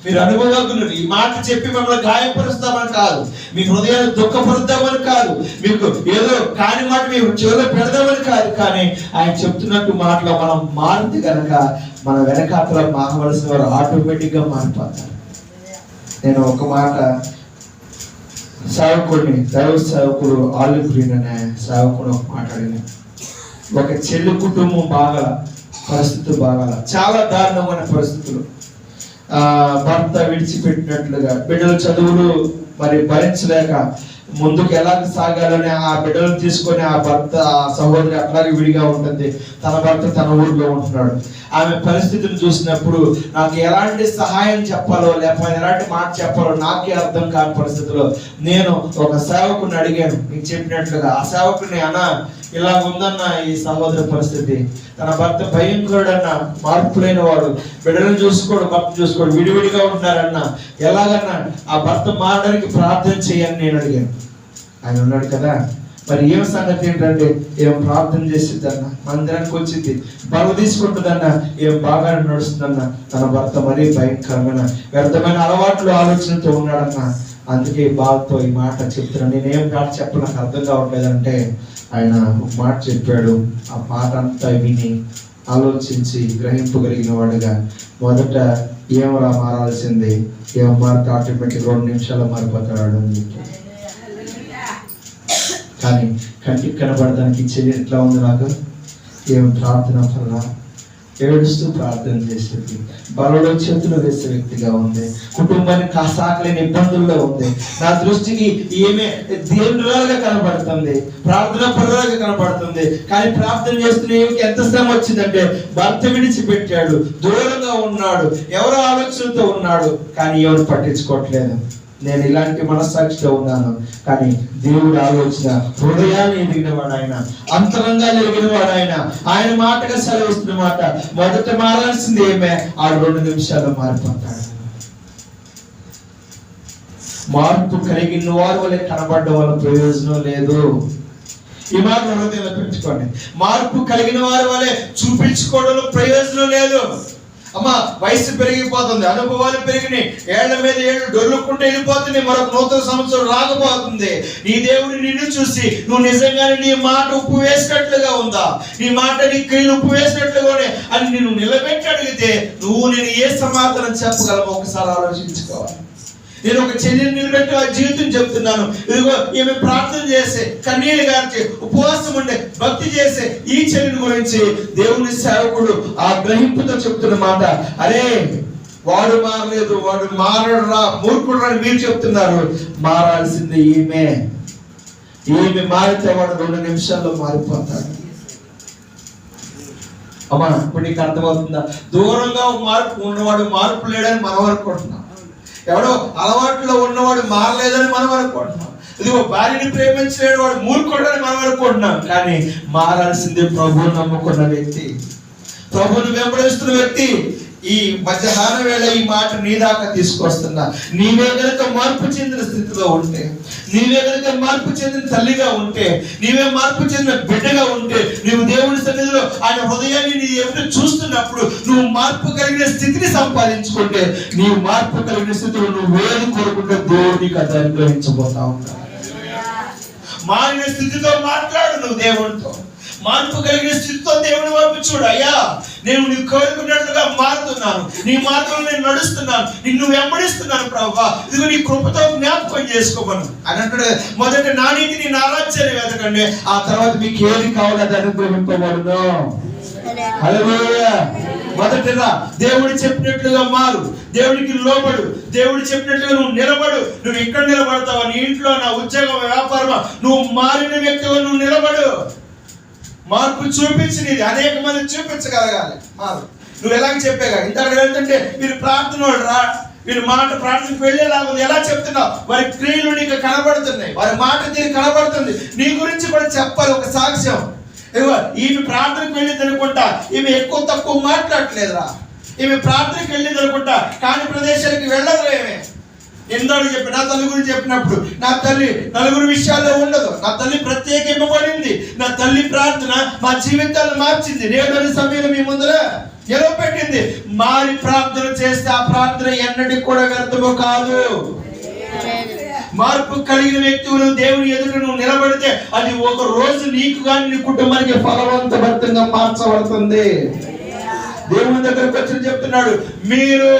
మీరు అనుభవజ్ఞులు. ఈ మాట చెప్పి మిమ్మల్ని గాయపరుస్తామని కాదు, మీ హృదయాన్ని దుఃఖపరుద్దామని కాదు, మీకు ఏదో కాని మాట మీ చెవిలో పెడదామని కాదు, కానీ ఆయన చెప్తున్నట్టు మాటలో మనం మారితే కనుక మన వెనకాతల మారవలసిన వారు ఆటోమేటిక్గా మారిపోతారు. నేను ఒక మాట, సేవకుడిని, దైవ సేవకుడు ఆలివ్ గ్రీన్ అనే సేవకుడు ఒక మాట అడిగిన, ఒక చెల్లి కుటుంబం పరిస్థితులు బాగాల, చాలా దారుణమైన పరిస్థితులు, భర్త విడిచిపెట్టినట్లుగా, బిడ్డల చదువులు మరి భరించలేక ముందుకు ఎలా సాగాలని ఆ బిడ్డలను తీసుకొని ఆ భర్త, ఆ సహోదరి అట్లాగే విడిగా ఉంటుంది, తన భర్త తన ఊరిలో ఉంటున్నాడు. ఆమె పరిస్థితిని చూసినప్పుడు నాకు ఎలాంటి సహాయం చెప్పాలో లేకపోతే ఎలాంటి మాట చెప్పాలో నాకే అర్థం కాని పరిస్థితిలో నేను ఒక సేవకుని అడిగాను, మీకు చెప్పినట్లుగా. ఆ సేవకుని, అన్న ఇలా ఉందన్న ఈ సహోదరి పరిస్థితి, తన భర్త భయంకరుడన్న, మార్పు లేని వాడు, బిడ్డలను చూసుకోడు, భర్త చూసుకోడు, విడివిడిగా ఉంటున్నారన్న, ఎలాగన్నా ఆ భర్త మారడానికి ప్రార్థన చేయని నేను అడిగాను. ఆయన ఉన్నాడు కదా, మరి ఏం సంగతి ఏంటంటే, ఏం ప్రార్థన చేసిద్దన్న, మందిరానికి వచ్చింది, బరువు తీసుకుంటుందన్న, ఏం బాగా నడుస్తుందన్న, తన భర్త మరీ భయంకరమైన వ్యర్థమైన అలవాట్లు ఆలోచనతో ఉన్నాడన్న. అందుకే బాధతో ఈ మాట చెప్తున్నాను. నేనేం మాట చెప్ప నాకు అర్థం కావట్లేదంటే ఆయన ఒక మాట చెప్పాడు. ఆ మాట అంతా విని ఆలోచించి గ్రహింపగలిగిన వాడుగా మొదట ఏమరా మారాల్సింది, ఏం మారితే ఆటోమేటిక్ 2 నిమిషాలు మారిపోతాడు అని చెప్పి. కానీ కంటికి కనబడడానికి చెల్లి ఎట్లా ఉంది నాకు, ఏం ప్రార్థన వల్ల ఏడుస్తూ ప్రార్థన చేసేది, బలలో చేతులు వేసే వ్యక్తిగా ఉంది, కుటుంబాన్ని కాసాకలేని ఇబ్బందుల్లో ఉంది. నా దృష్టికి ఈమె దేవునిలాగా కనబడుతుంది, ప్రార్థన పరులాగా కనబడుతుంది. కానీ ప్రార్థన చేస్తున్న ఈమెకి ఎంత శ్రమ వచ్చిందంటే భర్త విడిచిపెట్టాడు, దూరంగా ఉన్నాడు, ఎవరో ఆలోచనతో ఉన్నాడు, కానీ ఎవరు పట్టించుకోవట్లేదు. నేను ఇలాంటి మనస్సాక్షిలో ఉన్నాను. కానీ దేవుడు ఆలోచన హృదయాన్ని ఎదిగిన వాడు ఆయన, అంతరంగాన్ని ఎదిగిన వాడు ఆయన. ఆయన మాటగా సెలవిస్తున్న మాట, మొదట మారాల్సింది ఏమే, ఆ 2 నిమిషాల్లో మారిపోతాడు. మార్పు కలిగిన వారి వల్ల కనబడడం వల్ల ప్రయోజనం లేదు. ఈ మాట హృదయంలో పెంచుకోండి. మార్పు కలిగిన వారి వల్లే చూపించుకోవడంలో ప్రయోజనం లేదు. అమ్మా, వయసు పెరిగిపోతుంది, అనుభవాలు పెరిగినాయి, ఏళ్ల మీద ఏళ్ళు డొల్లుకుంటూ వెళ్ళిపోతుంది, మరొక నూతన సంవత్సరం రాకపోతుంది. నీ దేవుడు నిన్ను చూసి నువ్వు నిజంగానే నీ మాట ఉప్పు వేసినట్లుగా ఉందా, నీ మాట నీ క్రియలు ఉప్పు వేసినట్లుగానే అని నిన్ను నిలబెట్టి అడిగితే నేను ఏ సమాధానం చెప్పగలమో ఒకసారి ఆలోచించుకోవాలి. నేను ఒక చెల్లిని నిలబెట్టి ఆ జీవితం చెప్తున్నాను. ఇదిగో ఈమె ప్రార్థన చేసే, కన్నీళ్ళు గార్చి, ఉపవాసం ఉండే, భక్తి చేసే ఈ చెల్లిని గురించి దేవుని సేవకుడు ఆ గ్రహింపుతో చెప్తున్న మాట, అరే వాడు మారలేదు, వాడు మారడురా, మూర్ఖుడు అని మీరు చెప్తున్నారు. మారాల్సింది ఈమె మారితే వాడు 2 నిమిషాల్లో మారిపోతాడు. అమ్మా, ఇప్పుడు నీకు అర్థమవుతుందా? దూరంగా మార్పు ఉన్నవాడు మార్పు లేడని మనం అనుకుంటున్నాం. ఎవడో అలవాట్లో ఉన్నవాడు మారలేదని మనం అనుకుంటున్నాం. ఇదిగో భార్యని ప్రేమించలేడు వాడు మూర్ఖుడని మనం అనుకుంటున్నాం. కానీ మారాల్సిందే ప్రభువుని నమ్ముకున్న వ్యక్తి, ప్రభువుని వెంబడిస్తున్న వ్యక్తి. ఈ మధ్యాహ్న వేళ ఈ మాట నీ దాకా తీసుకొస్తున్నా. నీవే గనుక మార్పు చెందిన స్థితిలో ఉంటే, నీవే గనుక మార్పు చెందిన తల్లిగా ఉంటే, నీవే మార్పు చెందిన బిడ్డగా ఉంటే, నీవు దేవుని సన్నిధిలో ఆయన హృదయాన్ని నీ ఎదుట చూస్తున్నప్పుడు నువ్వు మార్పు కలిగిన స్థితిని సంపాదించుకుంటే, నీవు మార్పు కలిగిన స్థితిలో నువ్వు వేరు కోరుకుంటే దేవుడు నీకు అది అనుగ్రహించబోతా ఉంటావు. మారిన స్థితితో మాట్లాడు నువ్వు దేవుడితో. మార్పు కలిగిన స్థితితో దేవుని వైపు చూడు. అయ్యా, నేను నీవు కోరుకున్నట్లుగా మారుతున్నాను, నీ మార్గంలో నేను నడుస్తున్నాను, నిన్ను వెంబడిస్తున్నాను ప్రభువా, ఇదిగో నీ కృపతో జ్ఞాపకం చేసుకోమను అని అంటాడు. మొదట నా నీతిని, నా రాజ్యాన్ని వెతకండి, ఆ తర్వాత మీకు ఏది కావాలో అది అనుగ్రహింపబడును. హల్లెలూయా. మొదటగా దేవుడు చెప్పినట్లుగా మారు, దేవుడికి లోబడు, దేవుడు చెప్పినట్లుగా నువ్వు నిలబడు. నువ్వు ఇక్కడ నిలబడతావా, నీ ఇంట్లో, నా ఉద్యోగం, వ్యాపారం, నువ్వు మారిన వ్యక్తిగా నువ్వు నిలబడు. మార్పు చూపించినది అనేక మంది చూపించగలగాలి. మారు నువ్వు ఎలాగ చెప్పేగా ఇంతకు వెళ్తుంటే మీరు ప్రార్థన రా, వీరి మాట ప్రార్థనకు వెళ్ళేలాగా ఎలా చెప్తున్నావు, వారి క్రియలు నీకు కనబడుతున్నాయి, వారి మాట తీరు కనబడుతుంది. నీ గురించి కూడా చెప్పాలి ఒక సాక్ష్యం. ఈమె ప్రార్థనకు వెళ్ళింది అనుకుంటా, ఈమె ఎక్కువ తక్కువ మాట్లాడలేదురా, ఈమె ప్రార్థనకు వెళ్ళింది అనుకుంటా, కానీ ప్రదేశానికి వెళ్ళదు. ఏమే ఎందరూ చెప్పి నా తల్లి గురించి చెప్పినప్పుడు, నా తల్లి నలుగురు విషయాల్లో ఉండదు, నా తల్లి ప్రత్యేకింపబడింది, నా తల్లి ప్రార్థన మా జీవితాలను మార్చింది, నేడు సమయంలో మీ ముందర నిలవపెట్టింది. మారి ప్రార్థన చేస్తే ఆ ప్రార్థన ఎన్నటికి కూడా వ్యర్థము కాదు. మార్పు కలిగిన వ్యక్తులు దేవుని ఎదుట నువ్వు నిలబడితే అది ఒక రోజు నీకు కానీ నీ కుటుంబానికి ఫలవంతభరితంగా మార్చబడుతుంది. దేవుని దగ్గరకు వచ్చి చెప్తున్నాడు, మీరు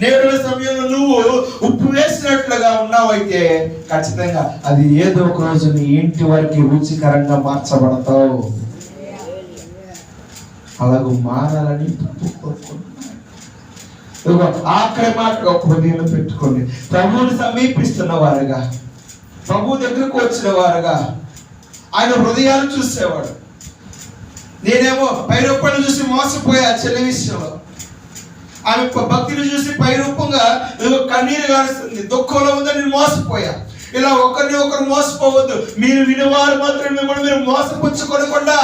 నేడు సమయంలో నువ్వు ఉప్పు వేసినట్లుగా ఉన్నావైతే ఖచ్చితంగా అది ఏదో ఒక రోజు నీ ఇంటి వరకు రుచికరంగా మార్చబడతావు. అలాగూ మారాలని ఆఖరి మాట ఒక హృదయంలో పెట్టుకోండి. ప్రభువుని సమీపిస్తున్న వారుగా, ప్రభు దగ్గరకు వచ్చిన వారుగా ఆయన హృదయాన్ని చూసేవాడు. నేనేమో పైరూపాన్ని చూసి మోసపోయా చెల్లి విషయంలో, ఆమె భక్తిని చూసి పైరూపంగా కన్నీరు కారుస్తుంది, దుఃఖంలో ఉందని నేను మోసపోయా. ఇలా ఒకరిని ఒకరు మోసపోవద్దు. మీరు వినేవారు మాత్రం మిమ్మల్ని మీరు మోసపుచ్చుకోకుండా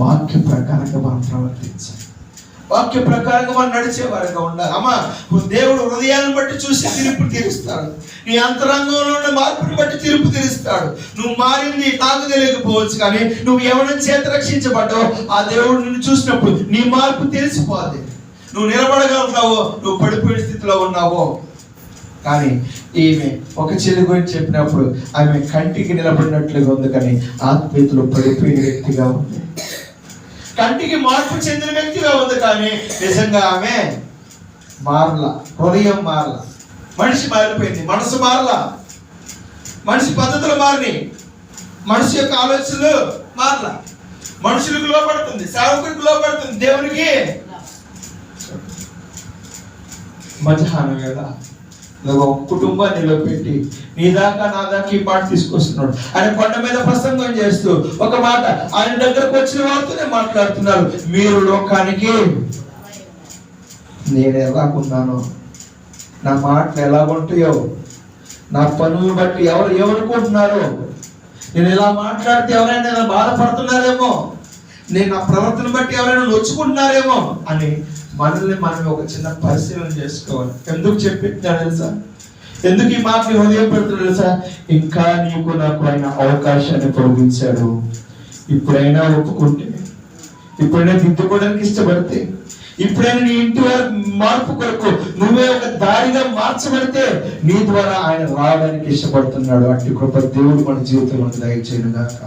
వాక్య ప్రకారంగా మనం ప్రవర్తించాలి, వాక్య ప్రకారంగా మనం నడిచేవారుగా ఉండాలి. అమ్మా, దేవుడు హృదయాన్ని బట్టి చూసి తీర్పు తీరుస్తాడు, నీ అంతరంగంలో ఉన్న మార్పుని బట్టి తీర్పు తీరుస్తాడు. నువ్వు మారింది నాకు తెలియకపోవచ్చు, కానీ నువ్వు ఎవరి చేత రక్షించబడ్డావు ఆ దేవుడు నిన్ను చూసినప్పుడు నీ మార్పు తెలిసిపోద్ది. నువ్వు నిలబడగలుగుతావో, నువ్వు పడిపోయిన స్థితిలో ఉన్నావో. కానీ ఈమె ఒక చెల్లి గురించి చెప్పినప్పుడు ఆమె కంటికి నిలబడినట్లుగా ఉంది, కానీ ఆత్మీయతలో పడిపోయిన వ్యక్తిగా ఉంది. కంటికి మార్పు చెందిన వ్యక్తిగా ఉంది, కానీ నిజంగా ఆమె మారలా. హృదయం మారలా, మనిషి మారిపోయింది, మనసు మారలా, మనిషి పద్ధతులు మారినాయి, మనిషి యొక్క ఆలోచనలు మారలా. మనుషులకు లోపడుతుంది, సేవకులకు లోపడుతుంది, దేవునికి. మధ్యాహ్నం వేళ ఒక కుటుంబాన్ని నిలబెట్టి నీ దాకా నా దాకా ఈ మాట తీసుకొస్తున్నాడు. ఆయన కొండ మీద ప్రసంగం చేస్తూ ఒక మాట ఆయన దగ్గరకు వచ్చిన వారితోనే మాట్లాడుతున్నారు. మీరు లోకానికి నేను ఎలాగున్నానో, నా మాటలు ఎలాగుంటాయో, నా పనులు బట్టి ఎవరు ఏమనుకుంటున్నారో, నేను ఇలా మాట్లాడితే ఎవరైనా ఇలా బాధపడుతున్నారేమో, నేను నా ప్రవర్తన బట్టి ఎవరైనా నొచ్చుకుంటున్నారేమో అని మనల్ని మనం ఒక చిన్న పరిశీలన చేసుకోవాలి. ఎందుకు చెప్పినా తెలుసా? ఎందుకు ఈ మాట హృదయం పెడుతున్నాడు తెలుసా? ఇంకా నీకు నాకు ఆయన అవకాశాన్ని పొడిగించాడు. ఇప్పుడైనా ఒప్పుకుంటే, ఇప్పుడైనా దిద్దుకోవడానికి ఇష్టపడితే, ఇప్పుడైనా నీ ఇంటి వారి మార్పు కొరకు నువ్వే ఒక దారిగా మార్చబడితే నీ ద్వారా ఆయన రావడానికి ఇష్టపడుతున్నాడు. అట్టి కృప దేవుడు మన జీవితంలో దయచేయను గాక.